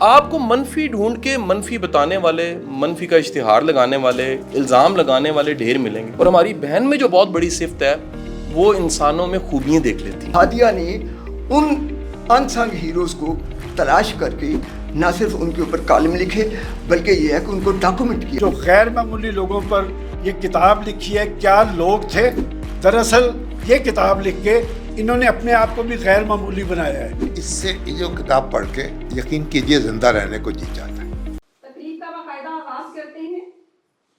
آپ کو منفی ڈھونڈ کے منفی بتانے والے، منفی کا اشتہار لگانے والے، الزام لگانے والے ڈھیر ملیں گے. اور ہماری بہن میں جو بہت بڑی صفت ہے وہ انسانوں میں خوبیاں دیکھ لیتی ہیں. ہادیہ نے ان انسنگ ہیروز کو تلاش کر کے نہ صرف ان کے اوپر کالم لکھے بلکہ یہ ہے کہ ان کو ڈاکومنٹ کیا. جو غیر معمولی لوگوں پر یہ کتاب لکھی ہے، کیا لوگ تھے. دراصل یہ کتاب لکھ کے انہوں نے اپنے آپ کو بھی غیر معمولی بنایا ہے. اس سے جو کتاب پڑھ کے یقین کیجئے زندہ رہنے کو جی چاہتا ہے. تقریب کا باقاعدہ آغاز کرتے ہیں.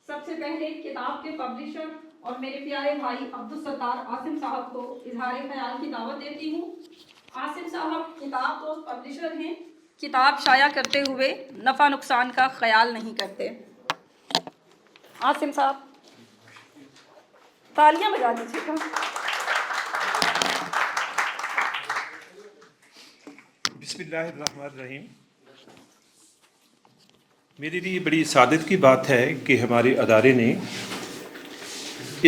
سب سے پہلے کتاب کے پبلشر اور میرے پیارے بھائی عبدالستار عاصم صاحب کو اظہار خیال کی دعوت دیتی ہوں. عاصم صاحب کتاب تو پبلشر ہیں، کتاب شائع کرتے ہوئے نفع نقصان کا خیال نہیں کرتے. عاصم صاحب تالیاں بجا دیجیے گا. بسم اللہ الرحمن الرحیم. میرے لیے بڑی سعادت کی بات ہے کہ ہمارے ادارے نے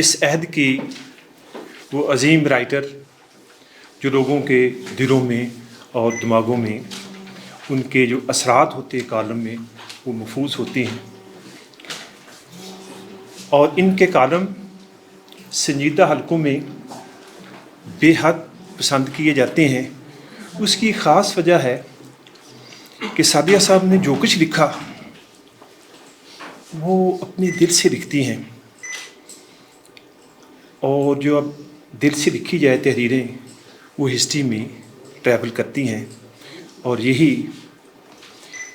اس عہد کی وہ عظیم رائٹر جو لوگوں کے دلوں میں اور دماغوں میں ان کے جو اثرات ہوتے کالم میں وہ محفوظ ہوتے ہیں اور ان کے کالم سنجیدہ حلقوں میں بے حد پسند کیے جاتے ہیں. اس کی خاص وجہ ہے کہ سعدیہ صاحب نے جو کچھ لکھا وہ اپنے دل سے لکھتی ہیں، اور جو اب دل سے لکھی جائے تحریریں وہ ہسٹری میں ٹریول کرتی ہیں، اور یہی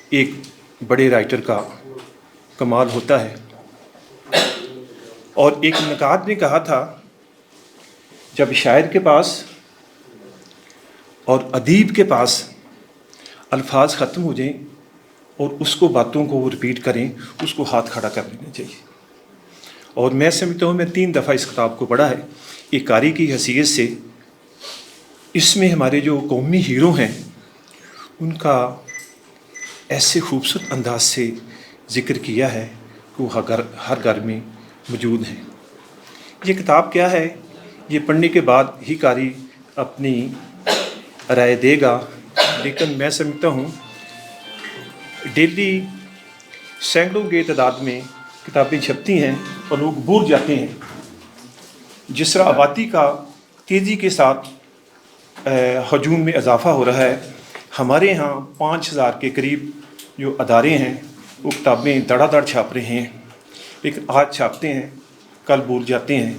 ایک بڑے رائٹر کا کمال ہوتا ہے. اور ایک نقاد نے کہا تھا جب شاعر کے پاس اور ادیب کے پاس الفاظ ختم ہو جائیں اور اس کو باتوں کو وہ رپیٹ کریں، اس کو ہاتھ کھڑا کر لینا چاہیے. اور میں سمجھتا ہوں، میں 3 دفعہ اس کتاب کو پڑھا ہے ایک قاری کی حیثیت سے. اس میں ہمارے جو قومی ہیرو ہیں ان کا ایسے خوبصورت انداز سے ذکر کیا ہے کہ وہ ہر گھر میں موجود ہیں. یہ کتاب کیا ہے یہ پڑھنے کے بعد ہی قاری اپنی رائے دے گا، لیکن میں سمجھتا ہوں ڈیلی سینکڑوں کے تعداد میں کتابیں چھپتی ہیں اور لوگ بھول جاتے ہیں. جس طرح آبادی کا تیزی کے ساتھ ہجوم میں اضافہ ہو رہا ہے، ہمارے ہاں 5000 کے قریب جو ادارے ہیں وہ کتابیں دڑا دڑ چھاپ رہے ہیں، لیکن آج چھاپتے ہیں کل بھول جاتے ہیں.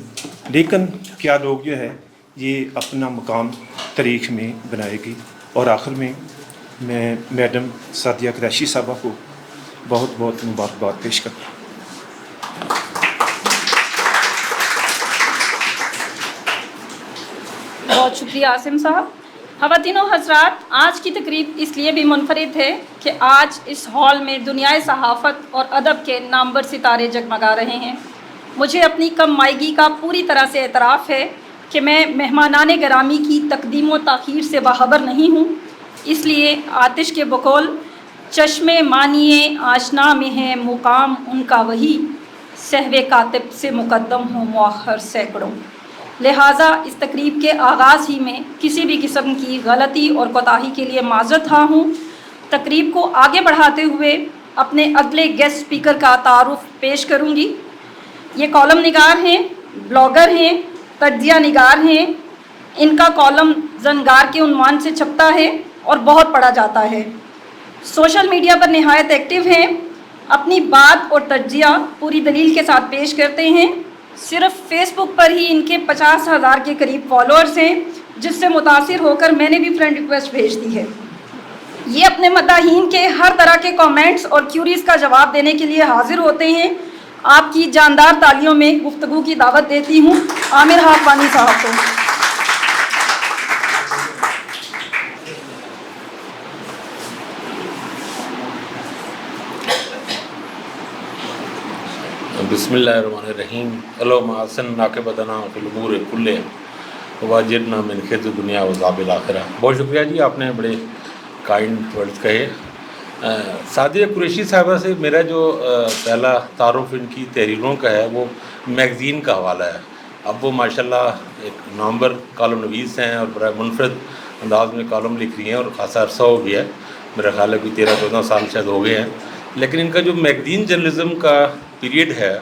لیکن کیا لوگ جو ہے یہ اپنا مقام تاریخ میں بنائے گی. اور آخر میں میڈم سعدیہ قریشی صاحبہ کو بہت بہت مبارکباد پیش کرتا ہوں. بہت شکریہ عاصم صاحب. خواتین و حضرات، آج کی تقریب اس لیے بھی منفرد ہے کہ آج اس ہال میں دنیائے صحافت اور ادب کے نامور ستارے جگمگا رہے ہیں. مجھے اپنی کم مائیگی کا پوری طرح سے اعتراف ہے کہ میں مہمانان گرامی کی تقدیم و تاخیر سے باخبر نہیں ہوں، اس لیے آتش کے بقول چشمے معنی آشنا میں ہے مقام ان کا وہی، سہو کاتب سے مقدم ہو مؤخر سینکڑوں. لہٰذا اس تقریب کے آغاز ہی میں کسی بھی قسم کی غلطی اور کوتاہی کے لیے معذرت خواہ ہوں. تقریب کو آگے بڑھاتے ہوئے اپنے اگلے گیسٹ اسپیکر کا تعارف پیش کروں گی. یہ کالم نگار ہیں، بلاگر ہیں، تجزیہ نگار ہیں. ان کا کالم زنگار کے عنوان سے چھپتا ہے اور بہت پڑھا جاتا ہے. سوشل میڈیا پر نہایت ایکٹیو ہیں، اپنی بات اور تجزیہ پوری دلیل کے ساتھ پیش کرتے ہیں. صرف فیس بک پر ہی ان کے 50,000 کے قریب فالوورز ہیں، جس سے متاثر ہو کر میں نے بھی فرینڈ ریکویسٹ بھیج دی ہے. یہ اپنے مداحین کے ہر طرح کے کامنٹس اور کیوریز کا جواب دینے کے لیے حاضر ہوتے ہیں. آپ کی جاندار تالیوں میں گفتگو کی دعوت دیتی ہوں عامر حقانی صاحب کو. بسم اللہ الرحمن الرحیم. اللہم احسن عاقبتنا فی الامور کلہا واجرنا من خزي الدنیا وعذاب الآخرہ. بہت شکریہ جی، آپ نے بڑے کائنڈ ورڈز کہے. سعدیہ قریشی صاحبہ سے میرا جو پہلا تعارف ان کی تحریروں کا ہے وہ میگزین کا حوالہ ہے. اب وہ ماشاءاللہ ایک نامور کالم نویس ہیں اور برائے منفرد انداز میں کالم لکھ رہی ہیں اور خاصا عرصہ ہو گیا ہے. میرا خیال ہے کوئی 13-14 سال شاید ہو گئے ہیں، لیکن ان کا جو میگزین جرنلزم کا پیریڈ ہے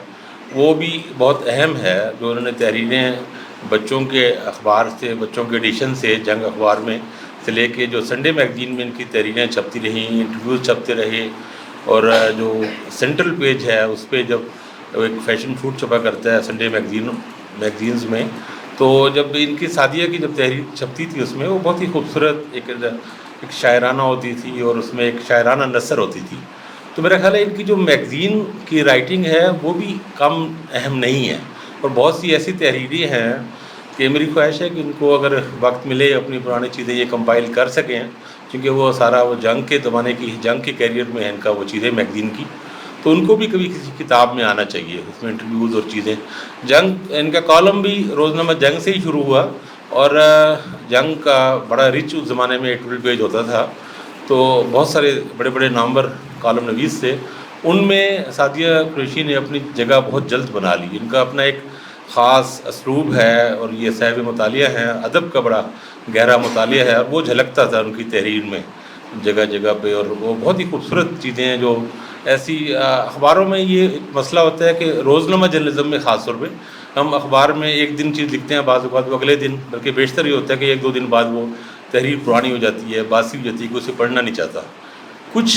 وہ بھی بہت اہم ہے. جو انہوں نے تحریریں بچوں کے اخبار سے، بچوں کے ایڈیشن سے، جنگ اخبار میں سے لے کے جو سنڈے میگزین میں ان کی تحریریں چھپتی رہیں، انٹرویوز چھپتے رہے، اور جو سینٹرل پیج ہے اس پہ جب ایک فیشن فوڈ چھپا کرتا ہے سنڈے میگزینز میں، تو جب ان کی سعدیہ کی جب تحریر چھپتی تھی اس میں وہ بہت ہی خوبصورت ایک شاعرانہ ہوتی تھی، اور اس میں ایک شاعرانہ نثر ہوتی تھی. تو میرا خیال ہے ان کی جو میگزین کی رائٹنگ ہے وہ بھی کم اہم نہیں ہے، اور بہت سی ایسی تحریریں ہیں کہ میری خواہش ہے کہ ان کو اگر وقت ملے اپنی پرانی چیزیں یہ کمپائل کر سکیں، کیونکہ وہ سارا وہ جنگ کے زمانے کی، جنگ کے کیریئر میں ہے ان کا وہ چیزیں میگزین کی، تو ان کو بھی کبھی کسی کتاب میں آنا چاہیے. اس میں انٹرویوز اور چیزیں، جنگ ان کا کالم بھی روزنامہ جنگ سے ہی شروع ہوا، اور جنگ کا بڑا رچ اس زمانے میں ایڈیٹوریل پیج ہوتا تھا، تو بہت سارے بڑے بڑے نامور کالم نویس تھے. ان میں سعدیہ قریشی نے اپنی جگہ بہت جلد بنا لی. ان کا اپنا ایک خاص اسلوب ہے، اور یہ صاحب مطالعہ ہیں، ادب کا بڑا گہرا مطالعہ ہے، اور وہ جھلکتا تھا ان کی تحریر میں جگہ جگہ پہ. اور وہ بہت ہی خوبصورت چیزیں ہیں جو ایسی اخباروں میں یہ ایک مسئلہ ہوتا ہے کہ روزنامہ جرنلزم میں خاص طور پہ ہم اخبار میں ایک دن چیز لکھتے ہیں، بعض اوقات وہ اگلے دن، بلکہ بیشتر یہ ہوتا ہے کہ 1-2 دن بعد وہ تحریر پرانی ہو جاتی ہے، باسی ہو جاتی ہے، کوئی اسے پڑھنا نہیں چاہتا. کچھ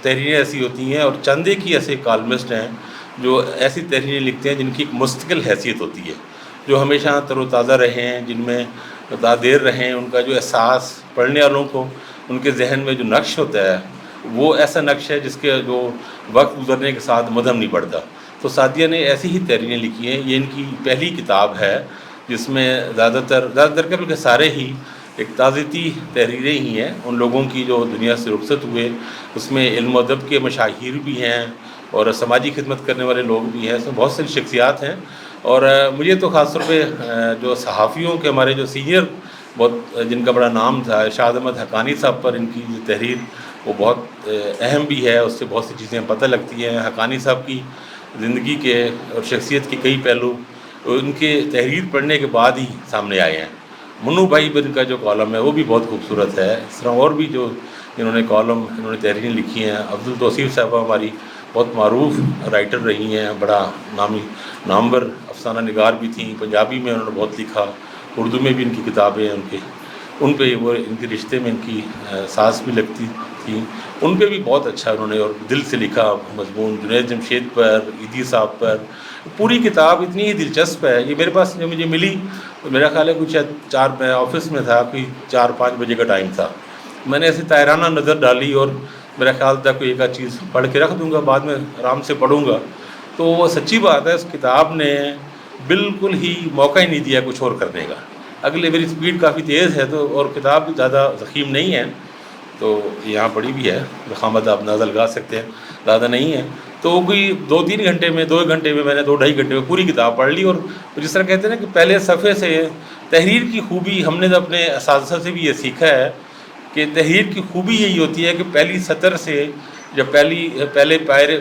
تحریریں ایسی ہوتی ہیں، اور چند ایک ہی ایسے کالمسٹ ہیں جو ایسی تحریریں لکھتے ہیں جن کی ایک مستقل حیثیت ہوتی ہے، جو ہمیشہ تر و تازہ رہیں، جن میں دیر رہیں. ان کا جو احساس پڑھنے والوں کو ان کے ذہن میں جو نقش ہوتا ہے وہ ایسا نقش ہے جس کے جو وقت گزرنے کے ساتھ مدھم نہیں پڑتا. تو سعدیہ نے ایسی ہی تحریریں لکھی ہیں. یہ ان کی پہلی کتاب ہے جس میں زیادہ تر کہ سارے ہی ایک تازیتی تحریریں ہی ہیں ان لوگوں کی جو دنیا سے رخصت ہوئے. اس میں علم و ادب کے مشاہیر بھی ہیں، اور سماجی خدمت کرنے والے لوگ بھی ہیں، اس میں بہت ساری شخصیات ہیں. اور مجھے تو خاص طور پہ جو صحافیوں کے ہمارے جو سینئر بہت جن کا بڑا نام تھا، ارشاد احمد حقانی صاحب پر ان کی جو تحریر وہ بہت اہم بھی ہے. اس سے بہت سی چیزیں پتہ لگتی ہیں. حقانی صاحب کی زندگی کے اور شخصیت کے کئی پہلو ان کے تحریر پڑھنے کے بعد ہی سامنے آئے ہیں. منو بھائی بن کا جو کالم ہے وہ بھی بہت خوبصورت ہے. اس طرح اور بھی جو انہوں نے تحریریں لکھی ہیں. عبدالتوصیف صاحبہ ہماری بہت معروف رائٹر رہی ہیں، بڑا نامور افسانہ نگار بھی تھیں. پنجابی میں انہوں نے بہت لکھا، اردو میں بھی ان کی کتابیں ہیں. ان پہ وہ ان کے رشتے میں ان کی سانس بھی لگتی تھی. ان پہ بھی بہت اچھا انہوں نے اور دل سے لکھا مضمون. جنید جمشید پر، عیدی صاحب پر، پوری کتاب اتنی ہی دلچسپ ہے. یہ میرے پاس جو مجھے ملی تو میرا خیال ہے کچھ میں آفس میں تھا، کوئی 4-5 بجے کا ٹائم تھا. میں نے ایسے طائرانہ نظر ڈالی اور میرا خیال تھا کوئی ایک چیز پڑھ کے رکھ دوں گا، بعد میں آرام سے پڑھوں گا. تو وہ سچی بات ہے، اس کتاب نے بالکل ہی موقع ہی نہیں دیا کچھ اور کرنے کا. اگلے میری سپیڈ کافی تیز ہے تو، اور کتاب بھی زیادہ ضخیم نہیں ہے، تو یہاں پڑھی بھی ہے، ضخامت آپ اندازہ لگا سکتے ہیں، زیادہ نہیں ہے. تو کوئی 2-3 گھنٹے میں، 2 گھنٹے میں میں نے 2-2.5 گھنٹے میں پوری کتاب پڑھ لی. اور جس طرح کہتے ہیں نا کہ پہلے صفحے سے تحریر کی خوبی، ہم نے اپنے اساتذہ سے بھی یہ سیکھا ہے کہ تحریر کی خوبی یہی ہوتی ہے کہ پہلی سطر سے یا پہلے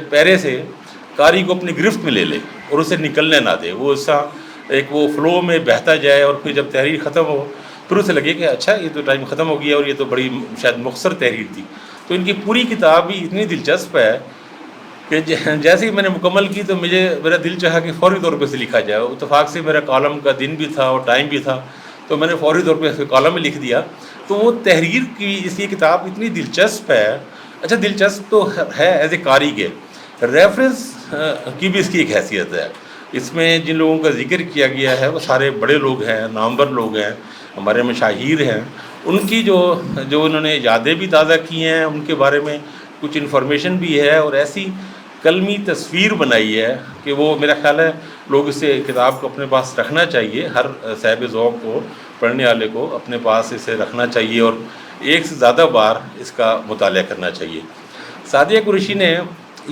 پیرے سے قاری کو اپنی گرفت میں لے لے اور اسے نکلنے نہ دے. وہ اس طرح ایک وہ فلو میں بہتا جائے، اور پھر جب تحریر ختم ہو پھر اسے لگے کہ اچھا یہ تو ٹائم ختم ہو گیا اور یہ تو بڑی شاید مختصر تحریر تھی. تو ان کی پوری کتاب بھی اتنی دلچسپ ہے کہ جیسے ہی میں نے مکمل کی تو میرا دل چاہا کہ فوری طور پہ سے لکھا جائے. اتفاق سے میرا کالم کا دن بھی تھا اور ٹائم بھی تھا، تو میں نے فوری طور پہ کالم میں لکھ دیا. تو وہ تحریر کی اس کی کتاب اتنی دلچسپ ہے. اچھا دلچسپ تو ہے ایز اے قاری کے، ریفرنس کی بھی اس کی ایک حیثیت ہے. اس میں جن لوگوں کا ذکر کیا گیا ہے وہ سارے بڑے لوگ ہیں، نامور لوگ ہیں، ہمارے مشاہیر ہیں. ان کی جو انہوں نے یادیں بھی تازہ کی ہیں، ان کے بارے میں کچھ انفارمیشن بھی ہے، اور ایسی قلمی تصویر بنائی ہے کہ وہ میرا خیال ہے لوگ اسے کتاب کو اپنے پاس رکھنا چاہیے. ہر صاحب ذوق کو، پڑھنے والے کو اپنے پاس اسے رکھنا چاہیے اور ایک سے زیادہ بار اس کا مطالعہ کرنا چاہیے. سعدیہ قریشی نے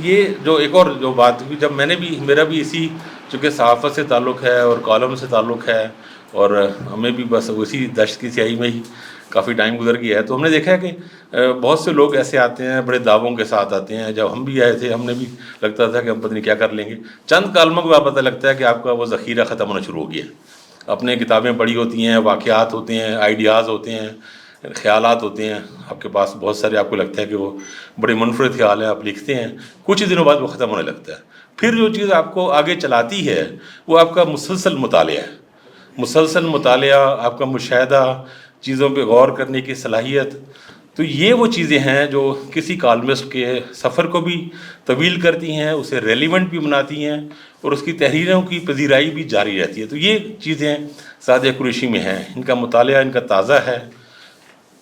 یہ جو ایک اور جو بات ہوئی، جب میں نے بھی، میرا بھی اسی چونکہ صحافت سے تعلق ہے اور کالم سے تعلق ہے، اور ہمیں بھی بس اسی دشت کی سیاہی میں ہی کافی ٹائم گزر گیا ہے، تو ہم نے دیکھا ہے کہ بہت سے لوگ ایسے آتے ہیں، بڑے دعووں کے ساتھ آتے ہیں. جب ہم بھی آئے تھے ہم نے بھی لگتا تھا کہ ہم پتہ نہیں کیا کر لیں گے. چند کالموں کے بعد پتہ لگتا ہے کہ آپ کا وہ ذخیرہ ختم ہونا شروع ہو گیا. اپنے کتابیں پڑھی ہوتی ہیں، واقعات ہوتے ہیں، آئیڈیاز ہوتے ہیں، خیالات ہوتے ہیں آپ کے پاس بہت سارے، آپ کو لگتا ہے کہ وہ بڑے منفرد خیال ہیں، آپ لکھتے ہیں، کچھ ہی دنوں بعد وہ ختم ہونے لگتا ہے. پھر جو چیز آپ کو آگے چلاتی ہے وہ آپ کا مسلسل مطالعہ ہے. مسلسل مطالعہ، آپ کا مشاہدہ، چیزوں پہ غور کرنے کی صلاحیت. تو یہ وہ چیزیں ہیں جو کسی کالمسٹ کے سفر کو بھی طویل کرتی ہیں، اسے ریلیونٹ بھی بناتی ہیں، اور اس کی تحریروں کی پذیرائی بھی جاری رہتی ہے. تو یہ چیزیں سعدیہ قریشی میں ہیں. ان کا مطالعہ ان کا تازہ ہے،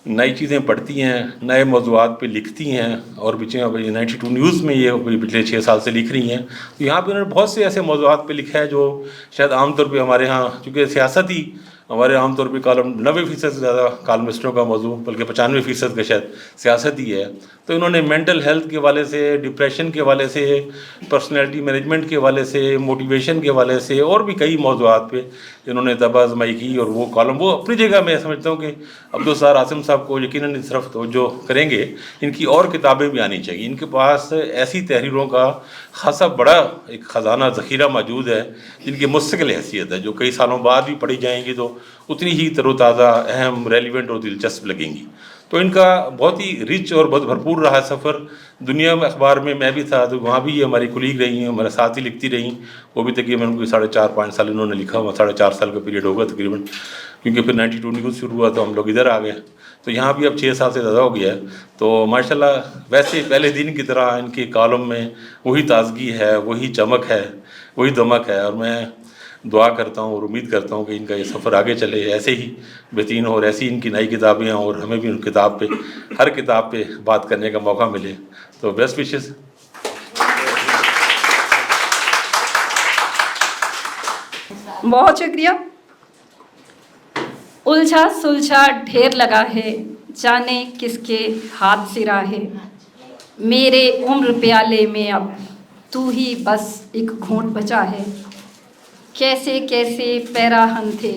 نئی چیزیں پڑھتی ہیں، نئے موضوعات پہ لکھتی ہیں، اور پیچھے 92 نیوز میں یہ پچھلے 6 سال سے لکھ رہی ہیں. تو یہاں پہ انہوں نے بہت سے ایسے موضوعات پہ لکھا ہے جو شاید عام طور پہ ہمارے ہاں، چونکہ سیاست ہی ہمارے عام طور پہ کالم 90% سے زیادہ کالمسٹوں کا موضوع، بلکہ 95% کا شاید سیاست ہی ہے. تو انہوں نے مینٹل ہیلتھ کے حوالے سے، ڈپریشن کے حوالے سے، پرسنالٹی مینجمنٹ کے حوالے سے، موٹیویشن کے حوالے سے، اور بھی کئی موضوعات پہ انہوں نے طب آزمائی کی. اور وہ کالم وہ اپنی جگہ میں سمجھتا ہوں کہ عبدالستار عاصم صاحب کو یقیناً اس طرف توجہ کریں گے. ان کی اور کتابیں بھی آنی چاہیے. ان کے پاس ایسی تحریروں کا خاصا بڑا ایک خزانہ ذخیرہ موجود ہے جن کی مستقل حیثیت ہے، جو کئی سالوں بعد بھی پڑھی جائیں گی تو اتنی ہی تر و تازہ، اہم، ریلیونٹ اور دلچسپ لگیں گی. تو ان کا بہت ہی رچ اور بہت بھرپور رہا سفر. دنیا میں اخبار میں بھی تھا تو وہاں بھی یہ ہماری کلیگ رہی ہیں، ہمارے ساتھ ہی لکھتی رہیں. وہ بھی تقریباً کوئی 4.5 سال انہوں نے لکھا ہوا، 4.5 سال کا پیریڈ ہوگا تقریباً، کیونکہ پھر 92 نیوز شروع ہوا تو ہم لوگ ادھر آ گئے. تو یہاں بھی اب 6 سال سے زیادہ ہو گیا ہے. تو ماشاءاللہ ویسے پہلے دن کی طرح ان کے کالم میں وہی تازگی ہے، وہی چمک ہے، وہی دمک ہے. اور میں دعا کرتا ہوں اور امید کرتا ہوں کہ ان کا یہ سفر آگے چلے، ایسے ہی بہترین ہو، اور ایسی ان کی نئی کتابیں ہوں، اور ہمیں بھی ان کتاب پہ، ہر کتاب پہ بات کرنے کا موقع ملے. تو بیسٹ وشز. بہت شکریہ. الجھا سلجھا ڈھیر لگا ہے، جانے کس کے ہاتھ سرا ہے. میرے عمر پیالے میں اب تو ہی بس ایک گھونٹ بچا ہے. کیسے کیسے پیراہن تھے،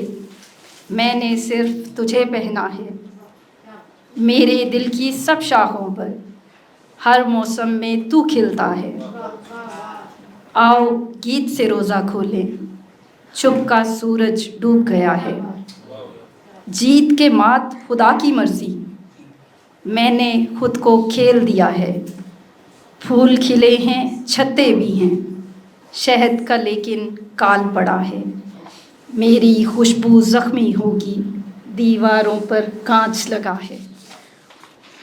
میں نے صرف تجھے پہنا ہے. میرے دل کی سب شاخوں پر ہر موسم میں تو کھلتا ہے. آؤ گیت سے روزہ کھولیں، چپ کا سورج ڈوب گیا ہے. جیت کے مات خدا کی مرضی، میں نے خود کو کھیل دیا ہے. پھول کھلے ہیں، چھتے بھی ہیں، شہد کا لیکن کال پڑا ہے. میری خوشبو زخمی ہوگی، دیواروں پر کانچ لگا ہے.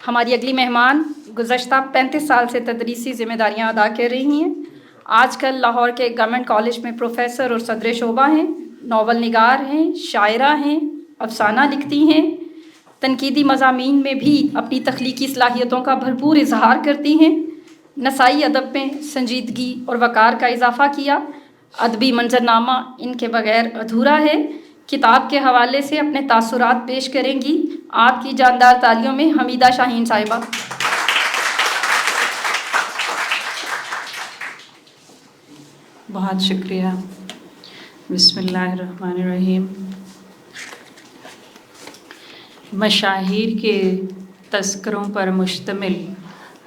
ہماری اگلی مہمان گزشتہ 35 سال سے تدریسی ذمہ داریاں ادا کر رہی ہیں. آج کل لاہور کے گورنمنٹ کالج میں پروفیسر اور صدر شعبہ ہیں. ناول نگار ہیں، شاعرہ ہیں، افسانہ لکھتی ہیں. تنقیدی مضامین میں بھی اپنی تخلیقی صلاحیتوں کا بھرپور اظہار کرتی ہیں. نسائی ادب میں سنجیدگی اور وقار کا اضافہ کیا. ادبی منظرنامہ ان کے بغیر ادھورا ہے. کتاب کے حوالے سے اپنے تاثرات پیش کریں گی آپ کی جاندار تالیوں میں حمیدہ شاہین صاحبہ. بہت شکریہ. بسم اللہ الرحمن الرحیم. مشاہیر کے تذکروں پر مشتمل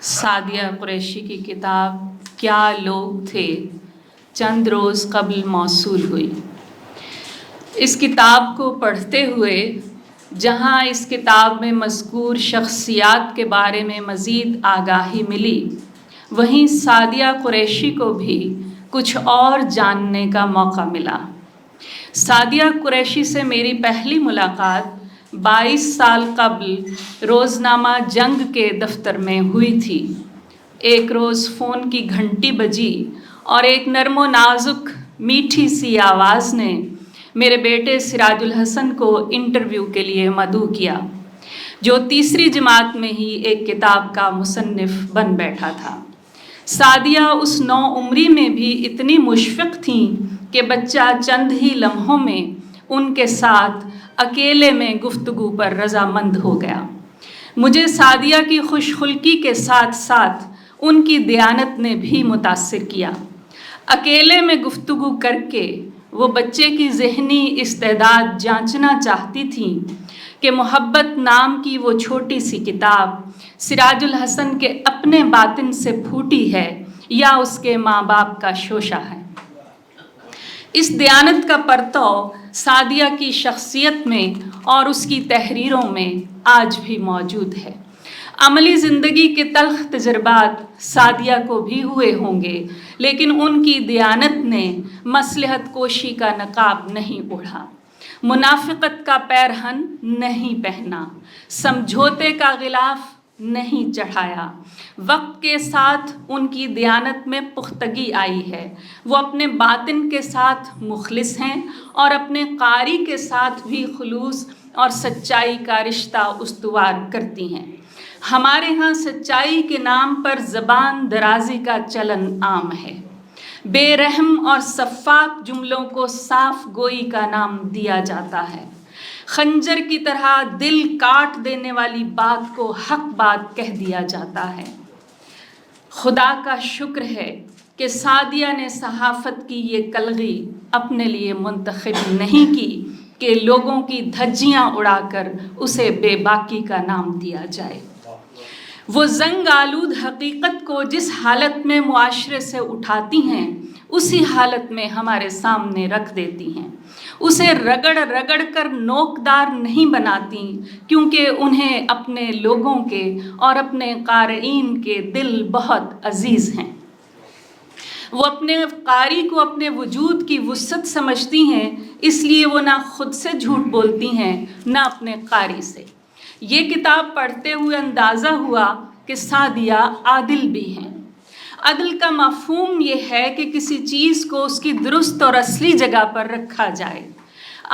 سعدیہ قریشی کی کتاب کیا لوگ تھے چند روز قبل موصول ہوئی. اس کتاب کو پڑھتے ہوئے جہاں اس کتاب میں مذکور شخصیات کے بارے میں مزید آگاہی ملی، وہیں سعدیہ قریشی کو بھی کچھ اور جاننے کا موقع ملا. سعدیہ قریشی سے میری پہلی ملاقات 22 سال قبل روزنامہ جنگ کے دفتر میں ہوئی تھی. ایک روز فون کی گھنٹی بجی اور ایک نرم و نازک میٹھی سی آواز نے میرے بیٹے سراج الحسن کو انٹرویو کے لیے مدعو کیا، جو تیسری جماعت میں ہی ایک کتاب کا مصنف بن بیٹھا تھا. سعدیہ اس نو عمری میں بھی اتنی مشفق تھیں کہ بچہ چند ہی لمحوں میں ان کے ساتھ اکیلے میں گفتگو پر رضامند ہو گیا. مجھے سعدیہ کی خوش خلقی کے ساتھ ساتھ ان کی دیانت نے بھی متاثر کیا. اکیلے میں گفتگو کر کے وہ بچے کی ذہنی استعداد جانچنا چاہتی تھیں کہ محبت نام کی وہ چھوٹی سی کتاب سراج الحسن کے اپنے باطن سے پھوٹی ہے یا اس کے ماں باپ کا شوشہ ہے. اس دیانت کا پرتو سعدیہ کی شخصیت میں اور اس کی تحریروں میں آج بھی موجود ہے۔ عملی زندگی کے تلخ تجربات سعدیہ کو بھی ہوئے ہوں گے، لیکن ان کی دیانت نے مصلحت کوشی کا نقاب نہیں اوڑھا، منافقت کا پیرہن نہیں پہنا، سمجھوتے کا غلاف نہیں چڑھایا۔ وقت کے ساتھ ان کی دیانت میں پختگی آئی ہے، وہ اپنے باطن کے ساتھ مخلص ہیں اور اپنے قاری کے ساتھ بھی خلوص اور سچائی کا رشتہ استوار کرتی ہیں۔ ہمارے ہاں سچائی کے نام پر زبان درازی کا چلن عام ہے، بے رحم اور شفاف جملوں کو صاف گوئی کا نام دیا جاتا ہے، خنجر کی طرح دل کاٹ دینے والی بات کو حق بات کہہ دیا جاتا ہے۔ خدا کا شکر ہے کہ سعدیہ نے صحافت کی یہ کلغی اپنے لیے منتخب نہیں کی کہ لوگوں کی دھجیاں اڑا کر اسے بے باکی کا نام دیا جائے۔ وہ زنگ آلود حقیقت کو جس حالت میں معاشرے سے اٹھاتی ہیں اسی حالت میں ہمارے سامنے رکھ دیتی ہیں، اسے رگڑ رگڑ کر نوکدار نہیں بناتی، کیونکہ انہیں اپنے لوگوں کے اور اپنے قارئین کے دل بہت عزیز ہیں۔ وہ اپنے قاری کو اپنے وجود کی وسعت سمجھتی ہیں، اس لیے وہ نہ خود سے جھوٹ بولتی ہیں نہ اپنے قاری سے۔ یہ کتاب پڑھتے ہوئے اندازہ ہوا کہ سعدیہ عادل بھی ہیں۔ عدل کا مفہوم یہ ہے کہ کسی چیز کو اس کی درست اور اصلی جگہ پر رکھا جائے۔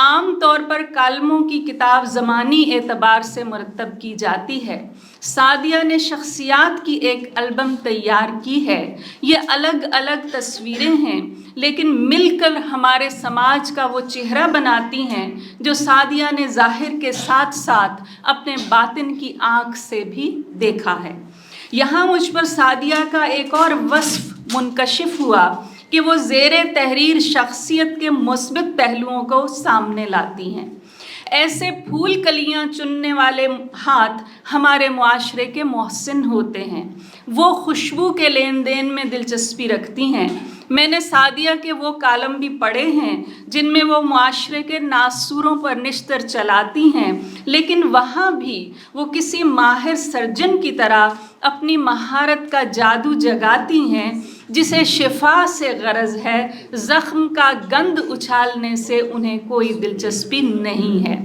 عام طور پر کالموں کی کتاب زمانی اعتبار سے مرتب کی جاتی ہے۔ سعدیہ نے شخصیات کی ایک البم تیار کی ہے، یہ الگ الگ تصویریں ہیں لیکن مل کر ہمارے سماج کا وہ چہرہ بناتی ہیں جو سعدیہ نے ظاہر کے ساتھ ساتھ اپنے باطن کی آنکھ سے بھی دیکھا ہے۔ یہاں مجھ پر سعدیہ کا ایک اور وصف منکشف ہوا کہ وہ زیر تحریر شخصیت کے مثبت پہلوؤں کو سامنے لاتی ہیں۔ ایسے پھول کلیاں چننے والے ہاتھ ہمارے معاشرے کے محسن ہوتے ہیں، وہ خوشبو کے لین دین میں دلچسپی رکھتی ہیں۔ میں نے سعدیہ کے وہ کالم بھی پڑھے ہیں جن میں وہ معاشرے کے ناسوروں پر نشتر چلاتی ہیں، لیکن وہاں بھی وہ کسی ماہر سرجن کی طرح اپنی مہارت کا جادو جگاتی ہیں، جسے شفا سے غرض ہے، زخم کا گند اچھالنے سے انہیں کوئی دلچسپی نہیں ہے۔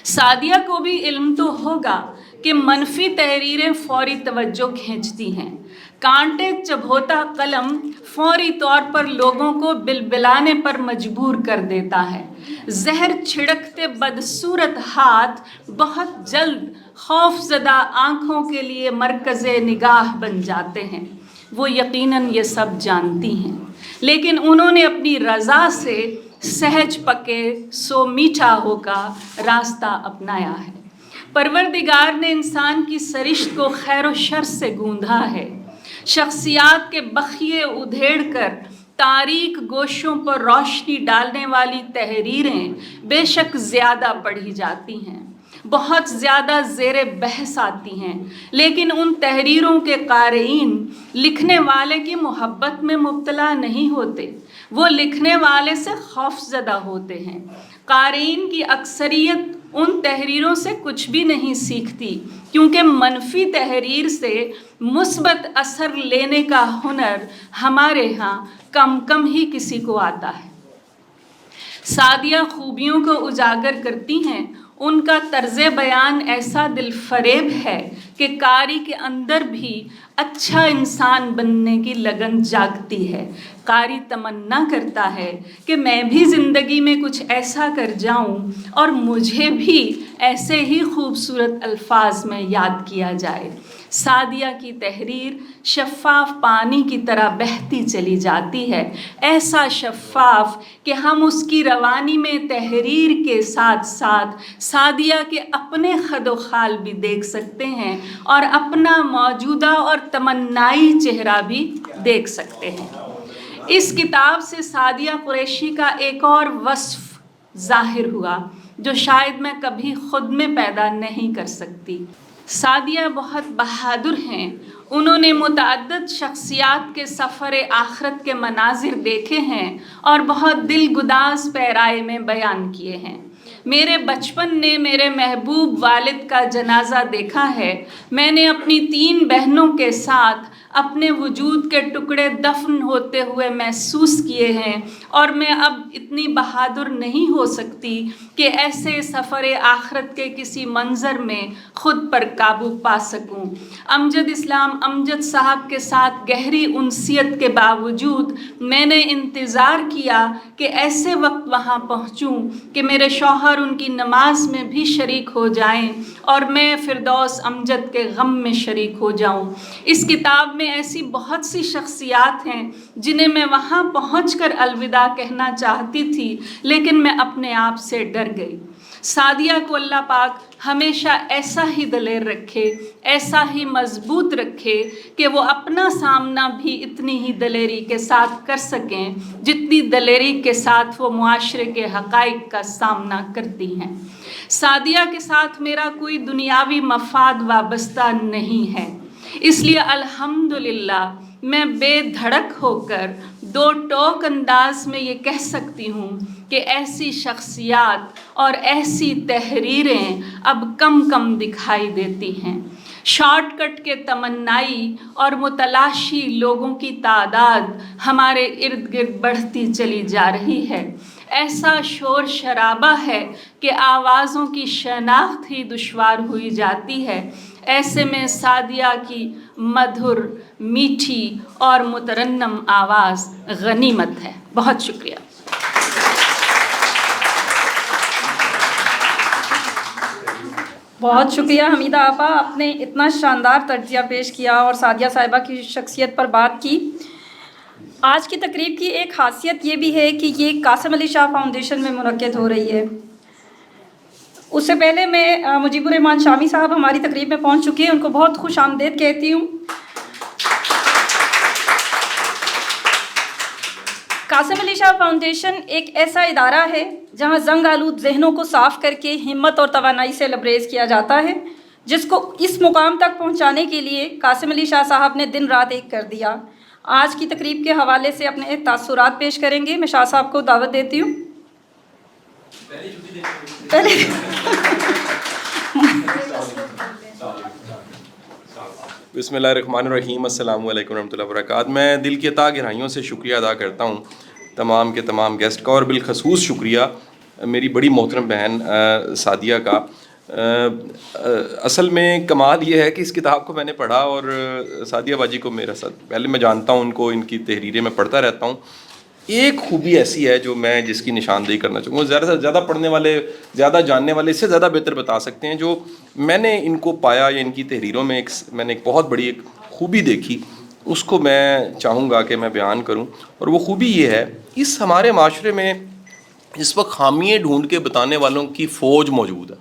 سعدیہ کو بھی علم تو ہوگا کہ منفی تحریریں فوری توجہ کھینچتی ہیں، کانٹے چبھوتا قلم فوری طور پر لوگوں کو بلبلانے پر مجبور کر دیتا ہے، زہر چھڑکتے بدصورت ہاتھ بہت جلد خوف زدہ آنکھوں کے لیے مرکز نگاہ بن جاتے ہیں۔ وہ یقیناً یہ سب جانتی ہیں، لیکن انہوں نے اپنی رضا سے سہج پکے سو میٹھا ہو کا راستہ اپنایا ہے۔ پروردگار نے انسان کی سرشت کو خیر و شر سے گوندھا ہے۔ شخصیات کے بخیے ادھیڑ کر تاریک گوشوں پر روشنی ڈالنے والی تحریریں بے شک زیادہ پڑھی جاتی ہیں، بہت زیادہ زیر بحث آتی ہیں، لیکن ان تحریروں کے قارئین لکھنے والے کی محبت میں مبتلا نہیں ہوتے، وہ لکھنے والے سے خوف زدہ ہوتے ہیں۔ قارئین کی اکثریت ان تحریروں سے کچھ بھی نہیں سیکھتی، کیونکہ منفی تحریر سے مثبت اثر لینے کا ہنر ہمارے ہاں کم ہی کسی کو آتا ہے۔ سعدیہ خوبیوں کو اجاگر کرتی ہیں، ان کا طرز بیان ایسا دل فریب ہے کہ قاری کے اندر بھی اچھا انسان بننے کی لگن جاگتی ہے۔ قاری تمنا کرتا ہے کہ میں بھی زندگی میں کچھ ایسا کر جاؤں اور مجھے بھی ایسے ہی خوبصورت الفاظ میں یاد کیا جائے۔ سعدیہ کی تحریر شفاف پانی کی طرح بہتی چلی جاتی ہے، ایسا شفاف کہ ہم اس کی روانی میں تحریر کے ساتھ ساتھ سعدیہ کے اپنے خد و خال بھی دیکھ سکتے ہیں اور اپنا موجودہ اور تمنائی چہرہ بھی دیکھ سکتے ہیں۔ اس کتاب سے سعدیہ قریشی کا ایک اور وصف ظاہر ہوا جو شاید میں کبھی خود میں پیدا نہیں کر سکتی۔ سعدیہ بہت بہادر ہیں، انہوں نے متعدد شخصیات کے سفر آخرت کے مناظر دیکھے ہیں اور بہت دل گداز پیرائے میں بیان کیے ہیں۔ میرے بچپن نے میرے محبوب والد کا جنازہ دیکھا ہے. میں نے اپنی 3 بہنوں کے ساتھ اپنے وجود کے ٹکڑے دفن ہوتے ہوئے محسوس کیے ہیں، اور میں اب اتنی بہادر نہیں ہو سکتی کہ ایسے سفر آخرت کے کسی منظر میں خود پر قابو پا سکوں. امجد اسلام امجد صاحب کے ساتھ گہری انسیت کے باوجود میں نے انتظار کیا کہ ایسے وقت وہاں پہنچوں کہ میرے شوہر ان کی نماز میں بھی شریک ہو جائیں اور میں فردوس امجد کے غم میں شریک ہو جاؤں. اس کتاب میں ایسی بہت سی شخصیات ہیں جنہیں میں وہاں پہنچ کر الوداع کہنا چاہتی تھی، لیکن میں اپنے آپ سے ڈر گئی. سعدیہ کو اللہ پاک ہمیشہ ایسا ہی دلیر رکھے، ایسا ہی مضبوط رکھے کہ وہ اپنا سامنا بھی اتنی ہی دلیری کے ساتھ کر سکیں جتنی دلیری کے ساتھ وہ معاشرے کے حقائق کا سامنا کرتی ہیں. سعدیہ کے ساتھ میرا کوئی دنیاوی مفاد وابستہ نہیں ہے، اس لیے الحمدللہ میں بے دھڑک ہو کر 2 ٹوک انداز میں یہ کہہ سکتی ہوں کہ ایسی شخصیات اور ایسی تحریریں اب کم دکھائی دیتی ہیں. شارٹ کٹ کے تمنائی اور متلاشی لوگوں کی تعداد ہمارے ارد گرد بڑھتی چلی جا رہی ہے. ایسا شور شرابہ ہے کہ آوازوں کی شناخت ہی دشوار ہوئی جاتی ہے. ایسے میں سعدیہ کی مدھر، میٹھی اور مترنم آواز غنیمت ہے. بہت شکریہ. بہت شکریہ حمیدہ آپا، آپ نے اتنا شاندار تجزیہ پیش کیا اور سعدیہ صاحبہ کی شخصیت پر بات کی. آج کی تقریب کی ایک خاصیت یہ بھی ہے کہ یہ قاسم علی شاہ فاؤنڈیشن میں منعقد ہو رہی ہے. اس سے پہلے میں مجیب الرحمان شامی صاحب ہماری تقریب میں پہنچ چکے ہیں، ان کو بہت خوش آمدید کہتی ہوں. قاسم علی شاہ فاؤنڈیشن ایک ایسا ادارہ ہے جہاں زنگ آلود ذہنوں کو صاف کر کے ہمت اور توانائی سے لبریز کیا جاتا ہے، جس کو اس مقام تک پہنچانے کے لیے قاسم علی شاہ صاحب نے دن رات ایک کر دیا. آج کی تقریب کے حوالے سے اپنے تاثرات پیش کریں گے. میں شاہ صاحب کو دعوت دیتی ہوں. بسم اللہ الرحمن الرحیم. السلام علیکم ورحمۃ اللہ وبرکاتہ. میں دل کی عطا گہرائیوں سے شکریہ ادا کرتا ہوں تمام کے تمام گیسٹ کا، اور بالخصوص شکریہ میری بڑی محترم بہن سعدیہ کا. اصل میں کمال یہ ہے کہ اس کتاب کو میں نے پڑھا، اور سعدیہ باجی کو میرا ساتھ پہلے میں جانتا ہوں، ان کو ان کی تحریریں میں پڑھتا رہتا ہوں. ایک خوبی ایسی ہے جو میں جس کی نشاندہی کرنا چاہوں گا. زیادہ سے زیادہ پڑھنے والے، زیادہ جاننے والے اس سے زیادہ بہتر بتا سکتے ہیں. جو میں نے ان کو پایا یا ان کی تحریروں میں میں نے ایک بہت بڑی ایک خوبی دیکھی، اس کو میں چاہوں گا کہ میں بیان کروں. اور وہ خوبی یہ ہے، اس ہمارے معاشرے میں اس وقت خامیاں ڈھونڈ کے بتانے والوں کی فوج موجود ہے،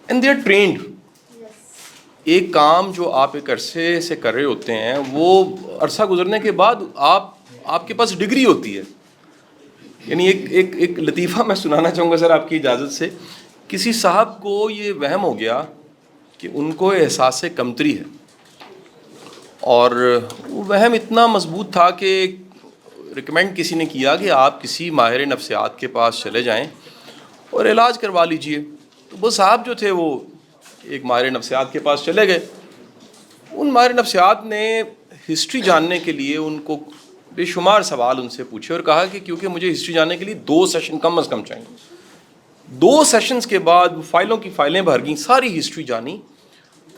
اینڈ دے آر ٹرینڈ. ایک کام جو آپ ایک عرصے سے کر رہے ہوتے ہیں، وہ عرصہ گزرنے کے بعد آپ کے پاس ڈگری ہوتی ہے. یعنی ایک لطیفہ میں سنانا چاہوں گا سر آپ کی اجازت سے. کسی صاحب کو یہ وہم ہو گیا کہ ان کو احساس کمتری ہے، اور وہ وہم اتنا مضبوط تھا کہ ریکمینڈ کسی نے کیا کہ آپ کسی ماہر نفسیات کے پاس چلے جائیں اور علاج کروا لیجئے. تو وہ صاحب جو تھے وہ ایک ماہر نفسیات کے پاس چلے گئے. ان ماہر نفسیات نے ہسٹری جاننے کے لیے ان کو بے شمار سوال ان سے پوچھے، اور کہا کہ کیونکہ مجھے ہسٹری جاننے کے لیے 2 سیشن کم از کم چاہیے. 2 سیشنز کے بعد فائلوں کی فائلیں بھر گئیں، ساری ہسٹری جانی،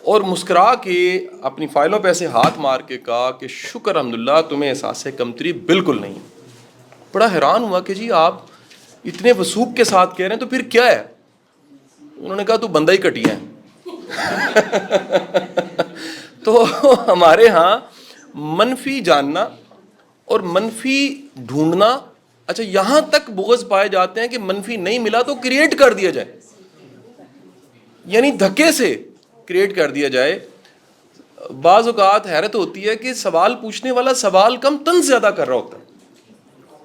اور مسکرا کے اپنی فائلوں پہ ایسے ہاتھ مار کے کہا کہ شکر الحمدللہ تمہیں احساس کمتری بالکل نہیں. بڑا حیران ہوا کہ جی آپ اتنے وثوق کے ساتھ کہہ رہے ہیں تو پھر کیا ہے؟ انہوں نے کہا تو بندہ ہی کٹیا ہے. تو ہمارے ہاں منفی جاننا اور منفی ڈھونڈنا، اچھا یہاں تک بغض پائے جاتے ہیں کہ منفی نہیں ملا تو کریٹ کر دیا جائے، یعنی دھکے سے کریٹ کر دیا جائے. بعض اوقات حیرت ہوتی ہے کہ سوال پوچھنے والا سوال کم طنز زیادہ کر رہا ہوتا ہے.